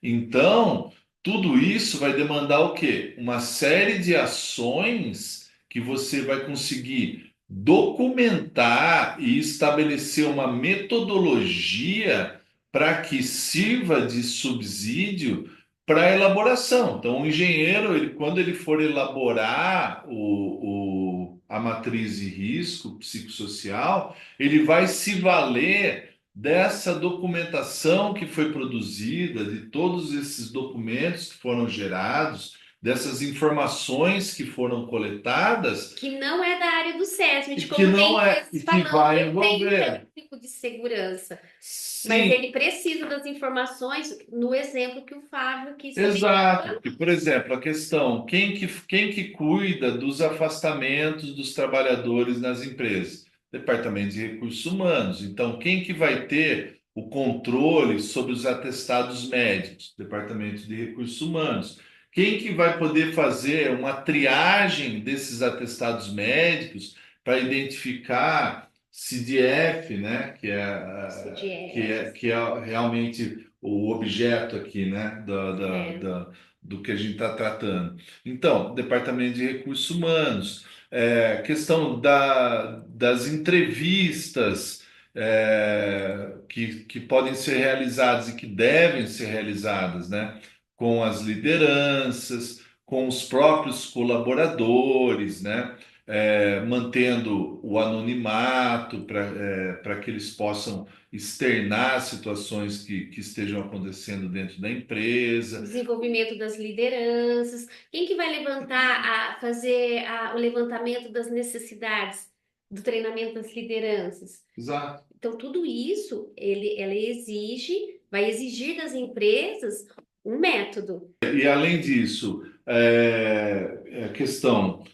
Então, tudo isso vai demandar o quê? Uma série de ações que você vai conseguir documentar e estabelecer uma metodologia para que sirva de subsídio para elaboração. Então, o engenheiro, quando ele for elaborar a matriz de risco psicossocial, ele vai se valer dessa documentação que foi produzida, de todos esses documentos que foram gerados, dessas informações que foram coletadas Que não é da área do e SESMIT, que como tem não é e empresas que falando que vai eu tenho envolver. técnico de segurança. Mas Sim, ele precisa das informações no exemplo que o Fábio quis também exato, mencionar. porque, por exemplo, a questão, quem que cuida dos afastamentos dos trabalhadores nas empresas? Departamento de Recursos Humanos. Então, quem que vai ter o controle sobre os atestados médicos? Departamento de Recursos Humanos. Quem que vai poder fazer uma triagem desses atestados médicos para identificar CDF, né, CDFs, que é realmente o objeto aqui, né, é. do que a gente está tratando. Então, Departamento de Recursos Humanos, questão das entrevistas que podem ser realizadas e que devem ser realizadas, né, com as lideranças, com os próprios colaboradores, né, mantendo o anonimato para que eles possam externar situações que estejam acontecendo dentro da empresa. Desenvolvimento das lideranças. Quem que vai fazer o levantamento das necessidades do treinamento das lideranças? Exato. Então, tudo isso, ela vai exigir das empresas um método. E além disso, a questão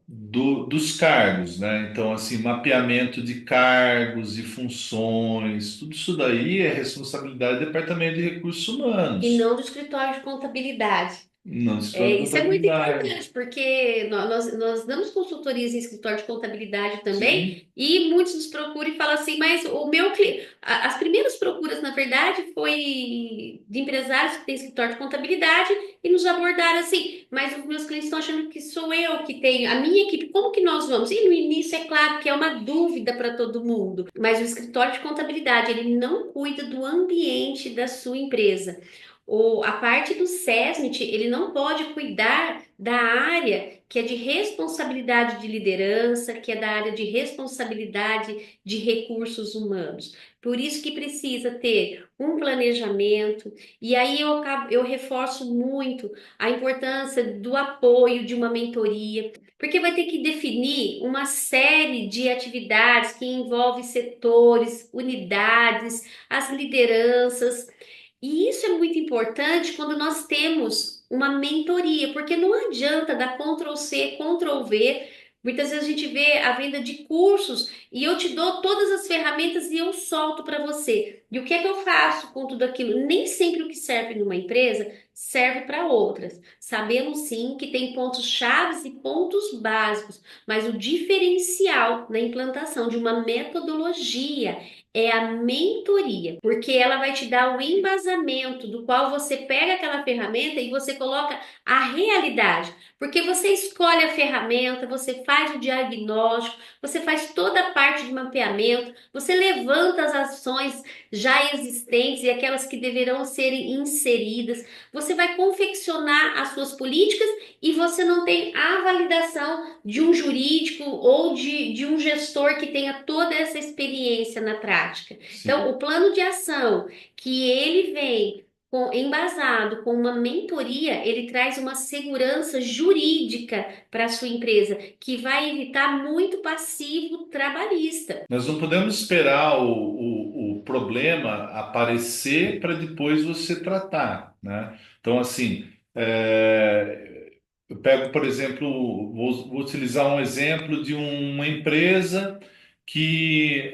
dos cargos, né? Então, assim, mapeamento de cargos e funções, tudo isso daí é responsabilidade do Departamento de Recursos E Humanos, não do escritório de contabilidade. não se trata de Isso é muito contabilidade. importante, porque nós damos consultorias em escritório de contabilidade também, Sim, e muitos nos procuram e falam assim, mas o meu cliente. As primeiras procuras, na verdade, foi de empresários que têm escritório de contabilidade e nos abordaram assim, mas os meus clientes estão achando que sou eu que tenho, a minha equipe, como que nós vamos? E no início, é claro que é uma dúvida para todo mundo, mas o escritório de contabilidade, ele não cuida do ambiente da sua empresa. A parte do SESMIT, ele não pode cuidar da área que é de responsabilidade de liderança, que é da área de responsabilidade de recursos humanos. Por isso que precisa ter um planejamento, e aí eu reforço muito a importância do apoio de uma mentoria, porque vai ter que definir uma série de atividades que envolvem setores, unidades, as lideranças. E isso é muito importante quando nós temos uma mentoria, porque não adianta dar Ctrl C, Ctrl V. Muitas vezes a gente vê a venda de cursos e eu te dou todas as ferramentas e eu solto para você. E o que é que eu faço com tudo aquilo? Nem sempre o que serve numa empresa serve para outras. Sabemos sim que tem pontos chaves e pontos básicos, mas o diferencial na implantação de uma metodologia é a mentoria, porque ela vai te dar o embasamento do qual você pega aquela ferramenta e você coloca a realidade. Porque você escolhe a ferramenta, você faz o diagnóstico, você faz toda a parte de mapeamento, você levanta as ações já existentes e aquelas que deverão ser inseridas, você vai confeccionar as suas políticas e você não tem a validação de um jurídico ou de um gestor que tenha toda essa experiência na prática. Então, sim. o plano de ação que ele vem embasado com uma mentoria, ele traz uma segurança jurídica para a sua empresa, que vai evitar muito passivo trabalhista. Nós não podemos esperar o problema aparecer para depois você tratar, né? Então, assim, eu pego, por exemplo, vou utilizar um exemplo de uma empresa que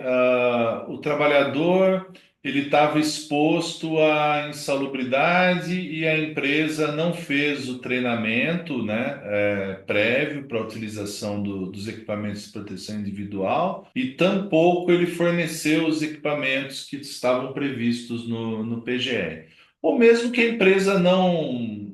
o trabalhador ele estava exposto à insalubridade e a empresa não fez o treinamento, né, prévio para a utilização dos equipamentos de proteção individual e tampouco ele forneceu os equipamentos que estavam previstos no PGR. Ou mesmo que a empresa não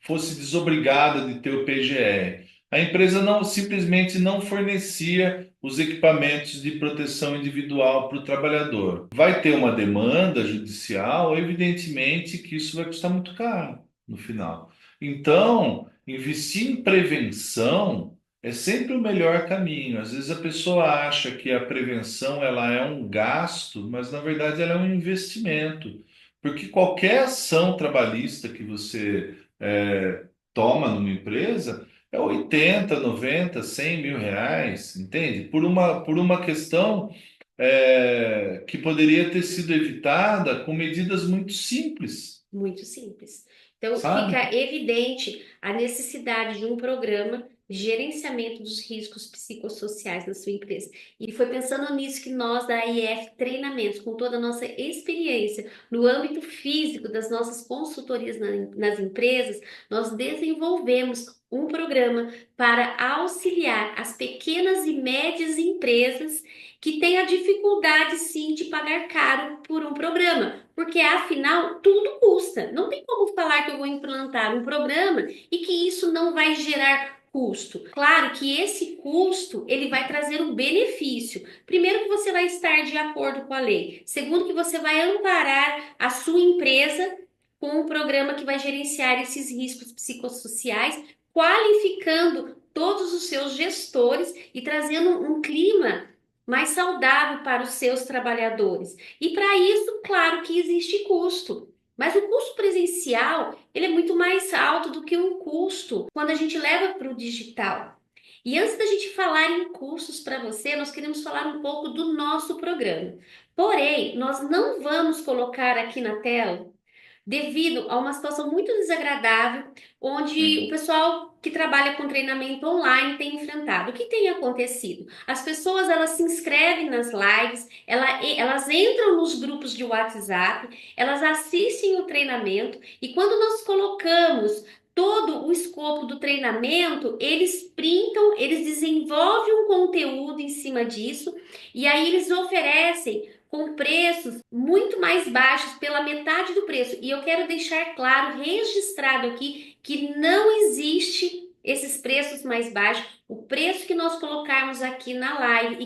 fosse desobrigada de ter o PGR. A empresa não simplesmente não fornecia os equipamentos de proteção individual para o trabalhador. Vai ter uma demanda judicial, evidentemente que isso vai custar muito caro no final. Então, investir em prevenção é sempre o melhor caminho. Às vezes a pessoa acha que a prevenção ela é um gasto, mas na verdade ela é um investimento. Porque qualquer ação trabalhista que você toma numa empresa é 80, 90, 100 mil reais, entende? Por uma questão que poderia ter sido evitada com medidas muito simples, Muito simples. Então, sabe? fica evidente a necessidade de um programa de gerenciamento dos riscos psicossociais na sua empresa. E foi pensando nisso que nós, da IF Treinamentos, com toda a nossa experiência no âmbito físico das nossas consultorias nas empresas, nós desenvolvemos um programa para auxiliar as pequenas e médias empresas que têm a dificuldade, sim, de pagar caro por um programa, porque afinal tudo custa. Não tem como falar que eu vou implantar um programa e que isso não vai gerar custo. Claro que esse custo ele vai trazer um benefício. Primeiro que você vai estar de acordo com a lei. Segundo que você vai amparar a sua empresa com um programa que vai gerenciar esses riscos psicossociais, qualificando todos os seus gestores e trazendo um clima mais saudável para os seus trabalhadores. E para isso, claro que existe custo. Mas o custo presencial, ele é muito mais alto do que um custo quando a gente leva para o digital. E antes da gente falar em custos para você, nós queremos falar um pouco do nosso programa. Porém, nós não vamos colocar aqui na tela devido a uma situação muito desagradável, onde o Sim. pessoal que trabalha com treinamento online tem enfrentado. O que tem acontecido? As pessoas elas se inscrevem nas lives, elas entram nos grupos de WhatsApp, elas assistem o treinamento e quando nós colocamos todo o escopo do treinamento, eles printam, eles desenvolvem um conteúdo em cima disso e aí eles oferecem com preços muito mais baixos, pela metade do preço. E eu quero deixar claro, registrado aqui, que não existe esses preços mais baixos. O preço que nós colocarmos aqui na live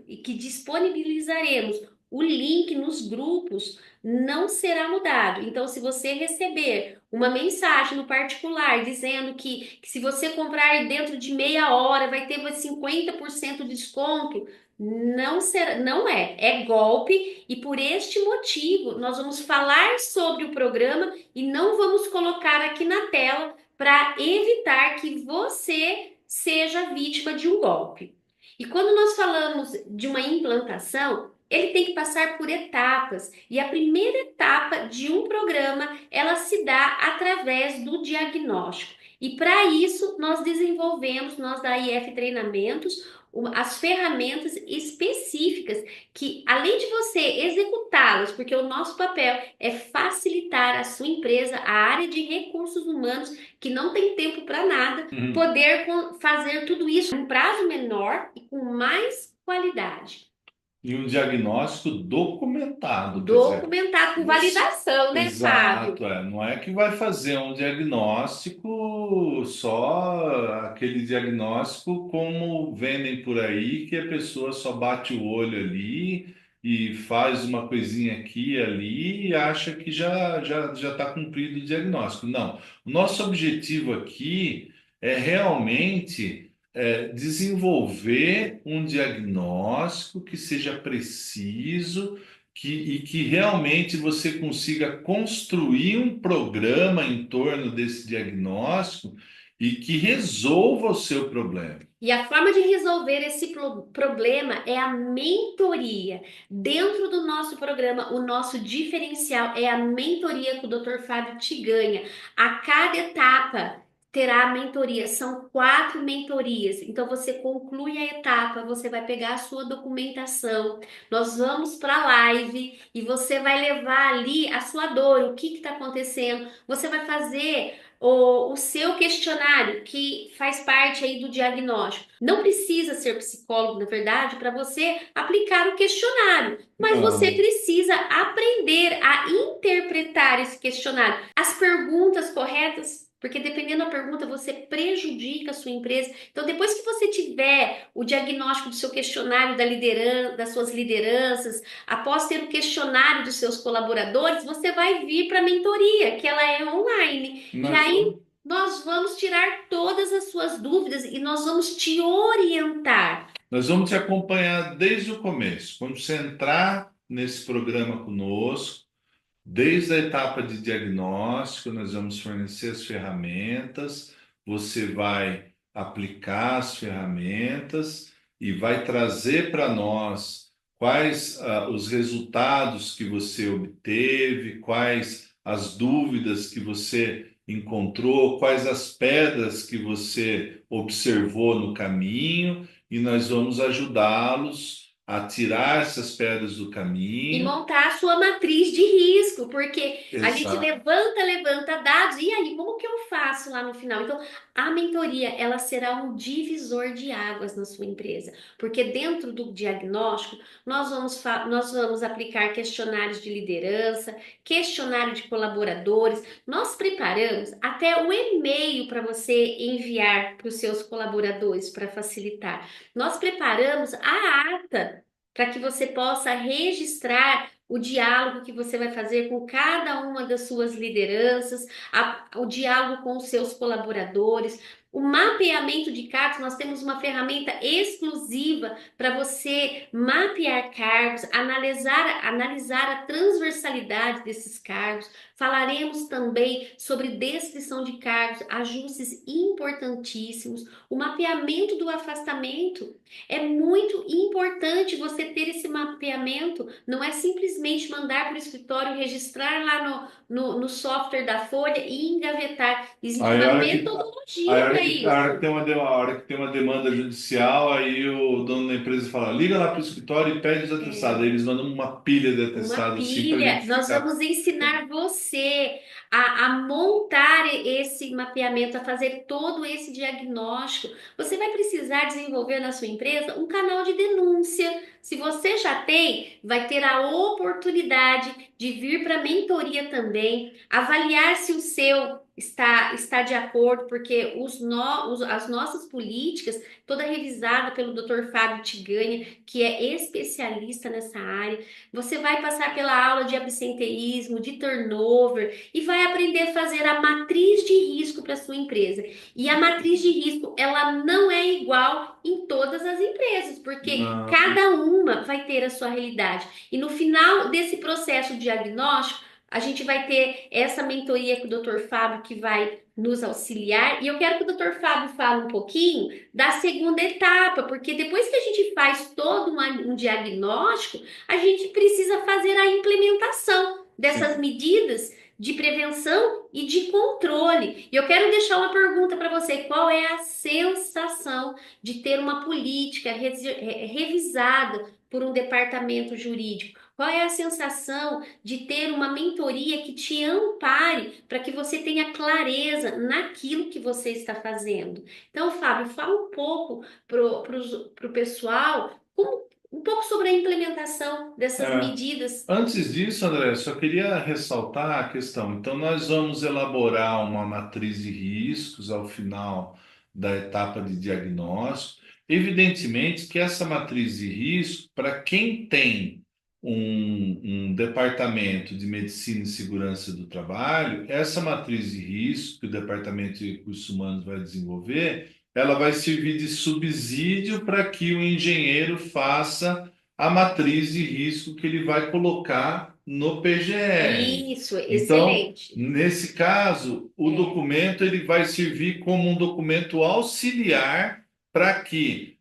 e que disponibilizaremos o link nos grupos não será mudado. Então, se você receber uma mensagem no particular dizendo que se você comprar dentro de meia hora vai ter 50% de desconto, não será, não é golpe e por este motivo nós vamos falar sobre o programa e não vamos colocar aqui na tela para evitar que você seja vítima de um golpe. E quando nós falamos de uma implantação, ele tem que passar por etapas e a primeira etapa de um programa ela se dá através do diagnóstico. E para isso nós desenvolvemos, nós da IF Treinamentos, as ferramentas específicas que, além de você executá-las, porque o nosso papel é facilitar a sua empresa, a área de recursos humanos, que não tem tempo para nada, Uhum. poder fazer tudo isso em um prazo menor e com mais qualidade. E um diagnóstico documentado, quer dizer, Documentado com você... validação, né, Fábio? Exato, não é que vai fazer um diagnóstico só aquele diagnóstico como vendem por aí, que a pessoa só bate o olho ali e faz uma coisinha aqui e ali e acha que já está cumprido o diagnóstico. Não, o nosso objetivo aqui é realmente desenvolver um diagnóstico que seja preciso e que realmente você consiga construir um programa em torno desse diagnóstico e que resolva o seu problema. E a forma de resolver esse problema é a mentoria. Dentro do nosso programa, o nosso diferencial é a mentoria que o Dr. Fábio te ganha. A cada etapa terá a mentoria, são 4 mentorias. Então você conclui a etapa, você vai pegar a sua documentação, nós vamos para a live e você vai levar ali a sua dor, o que está acontecendo. Você vai fazer o seu questionário, que faz parte aí do diagnóstico. Não precisa ser psicólogo, na verdade, para você aplicar o questionário, mas você Não. precisa aprender a interpretar esse questionário. As perguntas corretas Porque dependendo da pergunta, você prejudica a sua empresa. Então, depois que você tiver o diagnóstico do seu questionário da liderança, das suas lideranças, após ter o questionário dos seus colaboradores, você vai vir para a mentoria, que ela é online. E Nós aí vamos, nós vamos tirar todas as suas dúvidas e nós vamos te orientar. nós vamos te acompanhar desde o começo. Quando você entrar nesse programa conosco, desde a etapa de diagnóstico, nós vamos fornecer as ferramentas, você vai aplicar as ferramentas e vai trazer para nós quais os resultados que você obteve, quais as dúvidas que você encontrou, quais as pedras que você observou no caminho, e nós vamos ajudá-los a tirar essas pedras do E caminho. montar a sua matriz de risco, porque a gente Exato. levanta dados, e aí, como que eu faço lá no final? Então, a mentoria, ela será um divisor de águas na sua empresa, porque dentro do diagnóstico, nós vamos aplicar questionários de liderança, questionário de colaboradores, nós preparamos até o e-mail para você enviar para os seus colaboradores, para facilitar. Nós preparamos a ata para que você possa registrar o diálogo que você vai fazer com cada uma das suas lideranças, o diálogo com os seus colaboradores. O mapeamento de cargos, nós temos uma ferramenta exclusiva para você mapear cargos, analisar a transversalidade desses cargos. Falaremos também sobre descrição de cargos, ajustes importantíssimos, o mapeamento do afastamento. É muito importante você ter esse mapeamento, não é simplesmente mandar para o escritório, registrar lá no software da Folha e engavetar. Existe Aí uma a hora que, metodologia para a hora que isso. tem a hora que tem uma demanda judicial, aí o dono da empresa fala, liga lá para o escritório e pede os atestados. Aí É. eles mandam uma pilha de Uma atestados assim para a pilha, gente nós ficar. vamos ensinar você a montar esse mapeamento, a fazer todo esse diagnóstico. Você vai precisar desenvolver na sua empresa um canal de denúncia. Se você já tem, vai ter a oportunidade de vir para a mentoria também, avaliar se o seu está de acordo, porque as nossas políticas, toda revisada pelo Dr. Fábio Tiganha, que é especialista nessa área. Você vai passar pela aula de absenteísmo, de turnover e vai aprender a fazer a matriz de risco para sua empresa. E a matriz de risco, ela não é igual em todas as empresas, porque Não. cada uma vai ter a sua realidade. E no final desse processo diagnóstico, a gente vai ter essa mentoria com o Dr. Fábio que vai nos auxiliar. E eu quero que o Dr. Fábio fale um pouquinho da segunda etapa, porque depois que a gente faz todo um diagnóstico, a gente precisa fazer a implementação dessas Sim. medidas de prevenção e de controle. E eu quero deixar uma pergunta para você: qual é a sensação de ter uma política revisada por um departamento jurídico? Qual é a sensação de ter uma mentoria que te ampare para que você tenha clareza naquilo que você está fazendo? Então, Fábio, fala um pouco para o pessoal um pouco sobre a implementação dessas É. medidas. Antes disso, André, só queria ressaltar a questão. Então, nós vamos elaborar uma matriz de riscos ao final da etapa de diagnóstico. Evidentemente que essa matriz de risco, para quem tem um departamento de medicina e segurança do trabalho, essa matriz de risco que o departamento de recursos humanos vai desenvolver, ela vai servir de subsídio para que o engenheiro faça a matriz de risco que ele vai colocar no PGR. Isso, Então, excelente. nesse caso, o É, documento ele vai servir como um documento auxiliar para que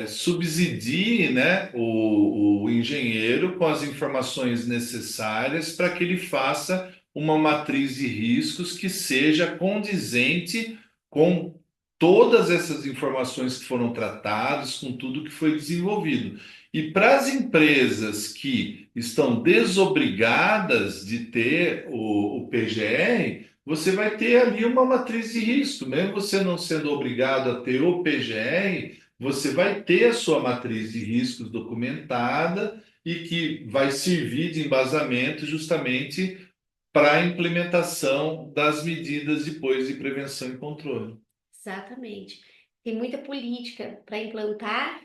subsidie, né, o engenheiro com as informações necessárias para que ele faça uma matriz de riscos que seja condizente com todas essas informações que foram tratadas, com tudo que foi desenvolvido. E para as empresas que estão desobrigadas de ter o PGR, você vai ter ali uma matriz de risco, mesmo você não sendo obrigado a ter o PGR, você vai ter a sua matriz de riscos documentada e que vai servir de embasamento justamente para a implementação das medidas depois de prevenção e controle. Exatamente. Tem muita política para implantar,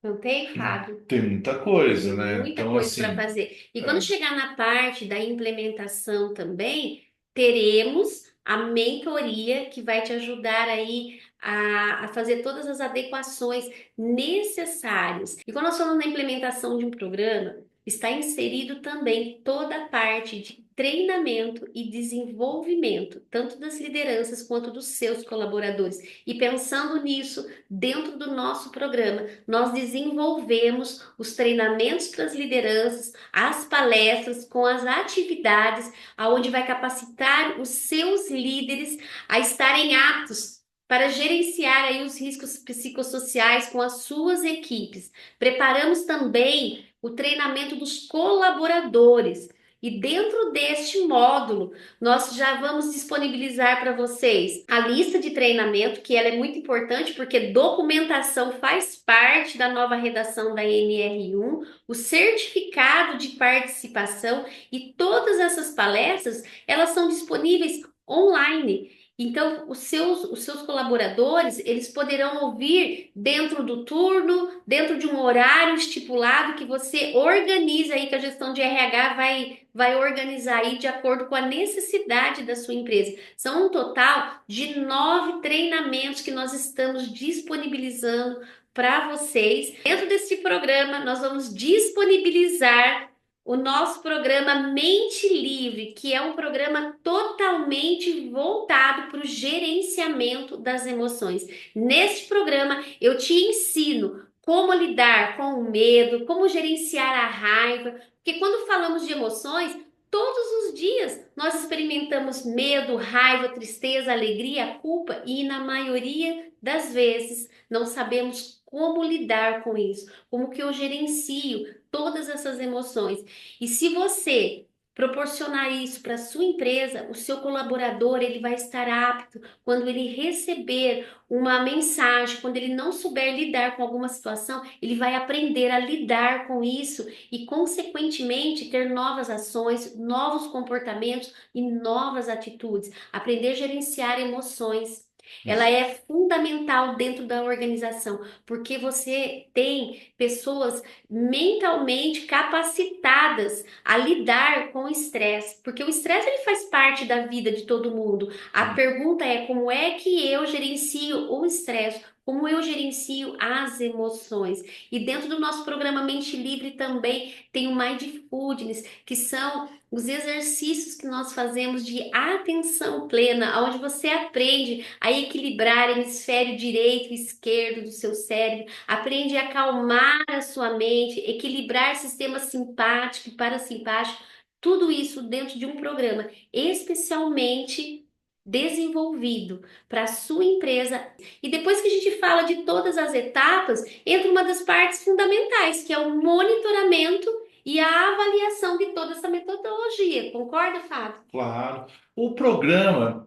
não tem, Fábio? Tem muita coisa, Tem né? muita Então, coisa para assim, fazer. E quando é, chegar na parte da implementação também, teremos a mentoria que vai te ajudar aí a fazer todas as adequações necessárias. E quando nós falamos na implementação de um programa, está inserido também toda a parte de treinamento e desenvolvimento, tanto das lideranças quanto dos seus colaboradores. E pensando nisso, dentro do nosso programa, nós desenvolvemos os treinamentos para as lideranças, as palestras com as atividades, aonde vai capacitar os seus líderes a estarem aptos para gerenciar aí os riscos psicossociais com as suas equipes. Preparamos também o treinamento dos colaboradores. E dentro deste módulo, nós já vamos disponibilizar para vocês a lista de treinamento, que ela é muito importante porque documentação faz parte da nova redação da NR1, o certificado de participação e todas essas palestras, elas são disponíveis online. Então, os seus colaboradores, eles poderão ouvir dentro do turno, dentro de um horário estipulado que você organiza aí, que a gestão de RH vai organizar aí de acordo com a necessidade da sua empresa. São um total de 9 treinamentos que nós estamos disponibilizando para vocês. Dentro desse programa, nós vamos disponibilizar o nosso programa Mente Livre, que é um programa totalmente voltado para o gerenciamento das emoções. Neste programa, eu te ensino como lidar com o medo, como gerenciar a raiva, porque quando falamos de emoções, todos os dias nós experimentamos medo, raiva, tristeza, alegria, culpa e na maioria das vezes não sabemos como lidar com isso, como que eu gerencio todas essas emoções. E se você proporcionar isso para sua empresa, o seu colaborador, ele vai estar apto quando ele receber uma mensagem, quando ele não souber lidar com alguma situação, ele vai aprender a lidar com isso e, consequentemente, ter novas ações, novos comportamentos e novas atitudes. Aprender a gerenciar emoções. Ela é fundamental dentro da organização, porque você tem pessoas mentalmente capacitadas a lidar com o estresse, porque o estresse ele faz parte da vida de todo mundo. A pergunta é como é que eu gerencio o estresse? Como eu gerencio as emoções? E dentro do nosso programa Mente Livre também tem o Mindfulness, que são os exercícios que nós fazemos de atenção plena, onde você aprende a equilibrar o hemisfério direito e esquerdo do seu cérebro, aprende a acalmar a sua mente, equilibrar sistema simpático e parasimpático, tudo isso dentro de um programa especialmente desenvolvido para a sua empresa. E depois que a gente fala de todas as etapas, entra uma das partes fundamentais, que é o monitoramento e a avaliação de toda essa metodologia. Concorda, Fábio? claro. O programa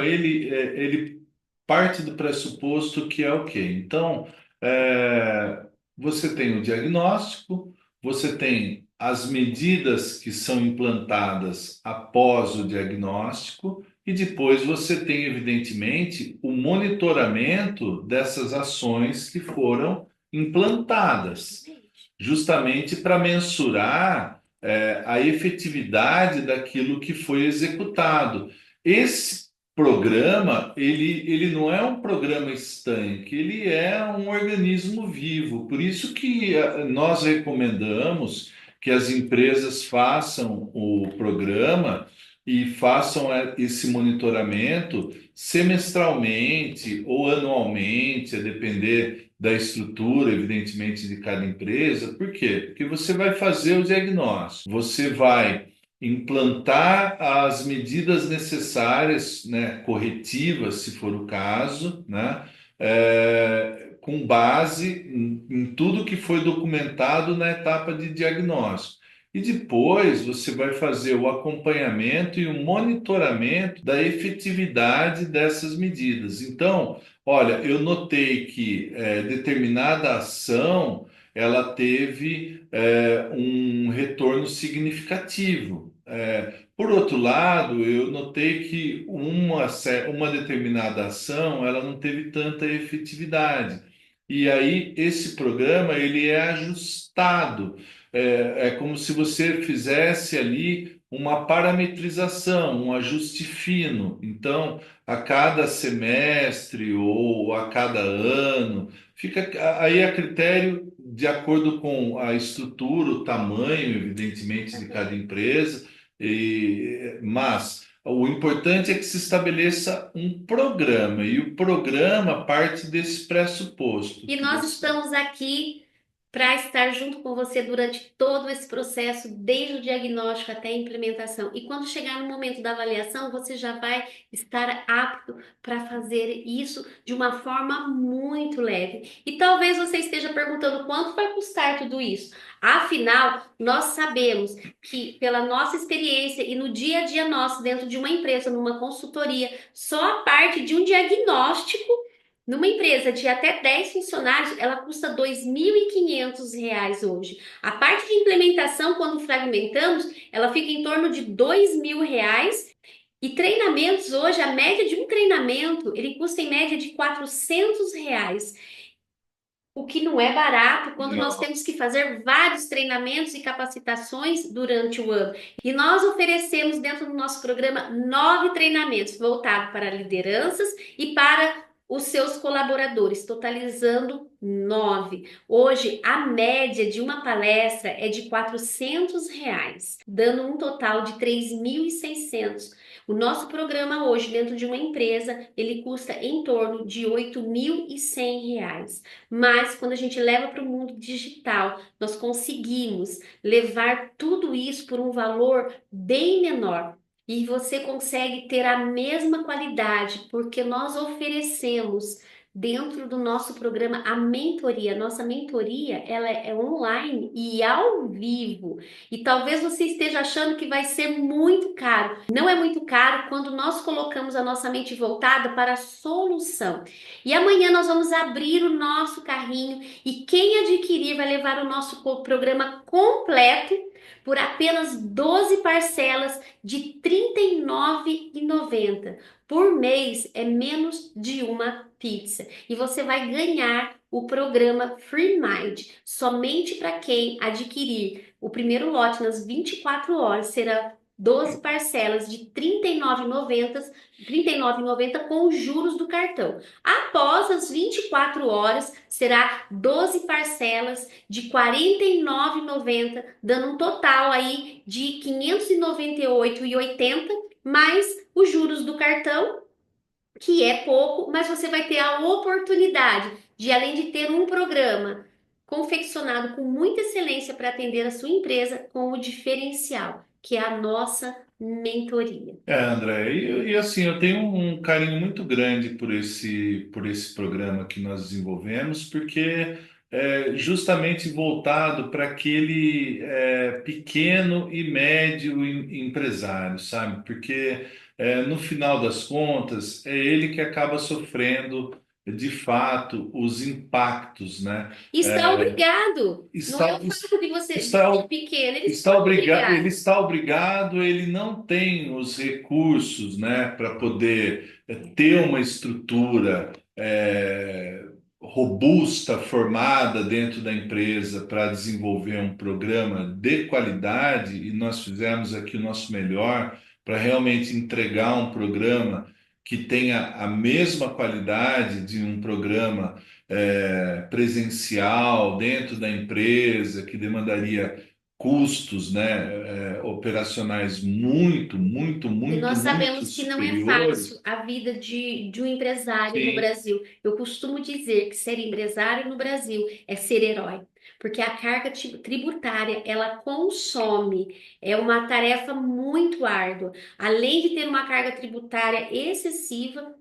ele parte do pressuposto que é o quê? Então, você tem o diagnóstico, você tem as medidas que são implantadas após o diagnóstico, e depois você tem, evidentemente, o monitoramento dessas ações que foram implantadas justamente para mensurar a efetividade daquilo que foi executado. Esse programa, ele não é um programa estanque, ele é um organismo vivo. Por isso que nós recomendamos que as empresas façam o programa e façam esse monitoramento semestralmente ou anualmente, a depender da estrutura, evidentemente, de cada empresa. Por quê? Porque você vai fazer o diagnóstico, você vai implantar as medidas necessárias, né, corretivas, se for o caso, né, com base em tudo que foi documentado na etapa de diagnóstico. E depois você vai fazer o acompanhamento e o monitoramento da efetividade dessas medidas. Então, olha, eu notei que determinada ação ela teve um retorno significativo. Por outro lado, eu notei que uma determinada ação ela não teve tanta efetividade. E aí esse programa ele é ajustado. É como se você fizesse ali uma parametrização, um ajuste fino. Então, a cada semestre ou a cada ano, fica aí a critério de acordo com a estrutura, o tamanho, evidentemente, de cada empresa mas o importante é que se estabeleça um programa, e o programa parte desse pressuposto, E que nós você. estamos aqui para estar junto com você durante todo esse processo, desde o diagnóstico até a implementação. E quando chegar no momento da avaliação, você já vai estar apto para fazer isso de uma forma muito leve. E talvez você esteja perguntando quanto vai custar tudo isso. Afinal, nós sabemos que, pela nossa experiência e no dia a dia nosso, dentro de uma empresa, numa consultoria, só a parte de um diagnóstico numa empresa de até 10 funcionários, ela custa R$ 2.500 hoje. A parte de implementação, quando fragmentamos, ela fica em torno de R$ 2.000. E treinamentos hoje, a média de um treinamento, ele custa em média de R$ 400. O que não é barato quando nós Não. temos que fazer vários treinamentos e capacitações durante o ano. E nós oferecemos dentro do nosso programa 9 treinamentos voltados para lideranças e para os seus colaboradores, totalizando 9. Hoje, a média de uma palestra é de R$ 400, dando um total de 3.600. O nosso programa hoje, dentro de uma empresa, ele custa em torno de R$ 8.100. Mas quando a gente leva para o mundo digital, nós conseguimos levar tudo isso por um valor bem menor. E você consegue ter a mesma qualidade, porque nós oferecemos dentro do nosso programa a mentoria. Nossa mentoria, ela é online e ao vivo. E talvez você esteja achando que vai ser muito caro. Não é muito caro quando nós colocamos a nossa mente voltada para a solução. E amanhã nós vamos abrir o nosso carrinho e quem adquirir vai levar o nosso programa completo por apenas 12 parcelas de R$ 39,90. Por mês é menos de uma pizza. E você vai ganhar o programa Free Mind somente para quem adquirir o primeiro lote nas 24 horas. Será 12 parcelas de R$ 39,90 com os juros do cartão. Após as 24 horas, será 12 parcelas de R$ 49,90, dando um total aí de R$ 598,80, mais os juros do cartão, que é pouco, mas você vai ter a oportunidade de, além de ter um programa confeccionado com muita excelência para atender a sua empresa, com o diferencial, que é a nossa mentoria. André, e assim, eu tenho um carinho muito grande por esse programa que nós desenvolvemos, porque é justamente voltado para aquele pequeno e médio empresário, sabe? Porque no final das contas é ele que acaba sofrendo de fato os impactos, né? Está obrigado. Não é Está, o fato de você está ser pequeno, ele está ele obrigado. está obrigado, ele não tem os recursos, né, para poder ter uma estrutura robusta, formada dentro da empresa para desenvolver um programa de qualidade, e nós fizemos aqui o nosso melhor para realmente entregar um programa que tenha a mesma qualidade de um programa presencial dentro da empresa, que demandaria custos, né, operacionais E nós muito sabemos que não é fácil superiores. a vida de um empresário no Sim, Brasil. Eu costumo dizer que ser empresário no Brasil é ser herói, porque a carga tributária ela consome, é uma tarefa muito árdua. Além de ter uma carga tributária excessiva,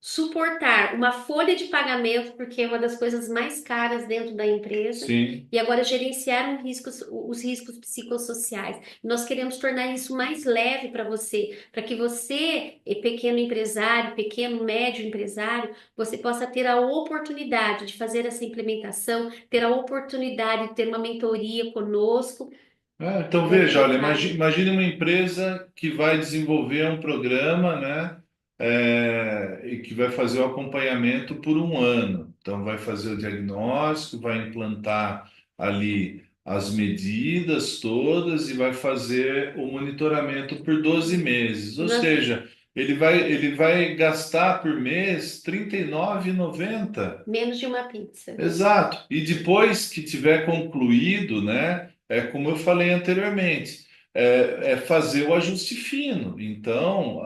suportar uma folha de pagamento, porque é uma das coisas mais caras dentro da empresa, sim. e agora gerenciar os riscos psicossociais. Nós queremos tornar isso mais leve para você, para que você, pequeno empresário, pequeno, médio empresário, você possa ter a oportunidade de fazer essa implementação, ter a oportunidade de ter uma mentoria conosco Então Bem veja, olha, colocado. imagine uma empresa que vai desenvolver um programa, né, e que vai fazer o acompanhamento por um ano. Então vai fazer o diagnóstico, vai implantar ali as medidas todas e vai fazer o monitoramento por 12 meses. Ou Nós, seja, ele vai gastar por mês R$ 39,90. menos de uma pizza. Exato. E depois que tiver concluído, né, é como eu falei anteriormente, é fazer o ajuste fino. Então,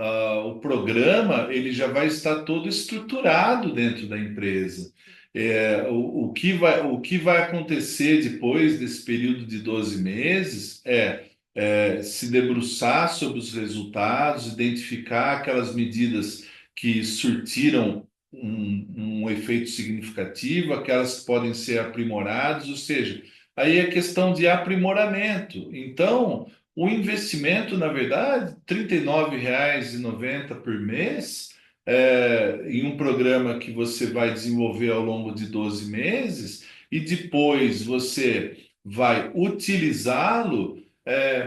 o programa ele já vai estar todo estruturado dentro da empresa. O que vai acontecer depois desse período de 12 meses é se debruçar sobre os resultados, identificar aquelas medidas que surtiram um efeito significativo, aquelas que podem ser aprimoradas, ou seja, aí é questão de aprimoramento. Então, o investimento, na verdade, R$ 39,90 por mês, em um programa que você vai desenvolver ao longo de 12 meses, e depois você vai utilizá-lo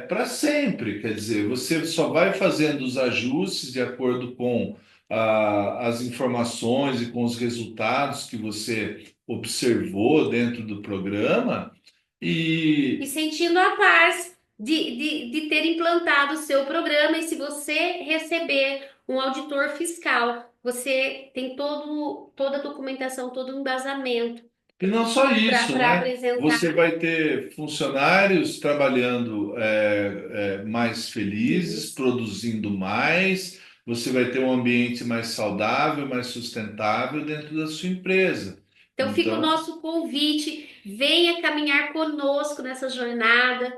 para sempre. Quer dizer, você só vai fazendo os ajustes de acordo com as informações e com os resultados que você observou dentro do programa. E E, sentindo a paz de ter implantado o seu programa. E se você receber um auditor fiscal, você tem toda a documentação, todo o embasamento e não só isso, para né? apresentar. Você vai ter funcionários trabalhando mais felizes, Isso. produzindo mais, você vai ter um ambiente mais saudável, mais sustentável dentro da sua empresa. Então, fica o Então, nosso convite. Venha caminhar conosco nessa jornada.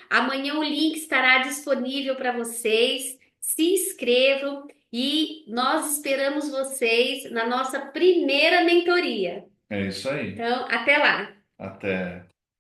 Amanhã o link estará disponível para vocês. Se inscrevam e nós esperamos vocês na nossa primeira mentoria. é isso aí. Então, até lá. Até.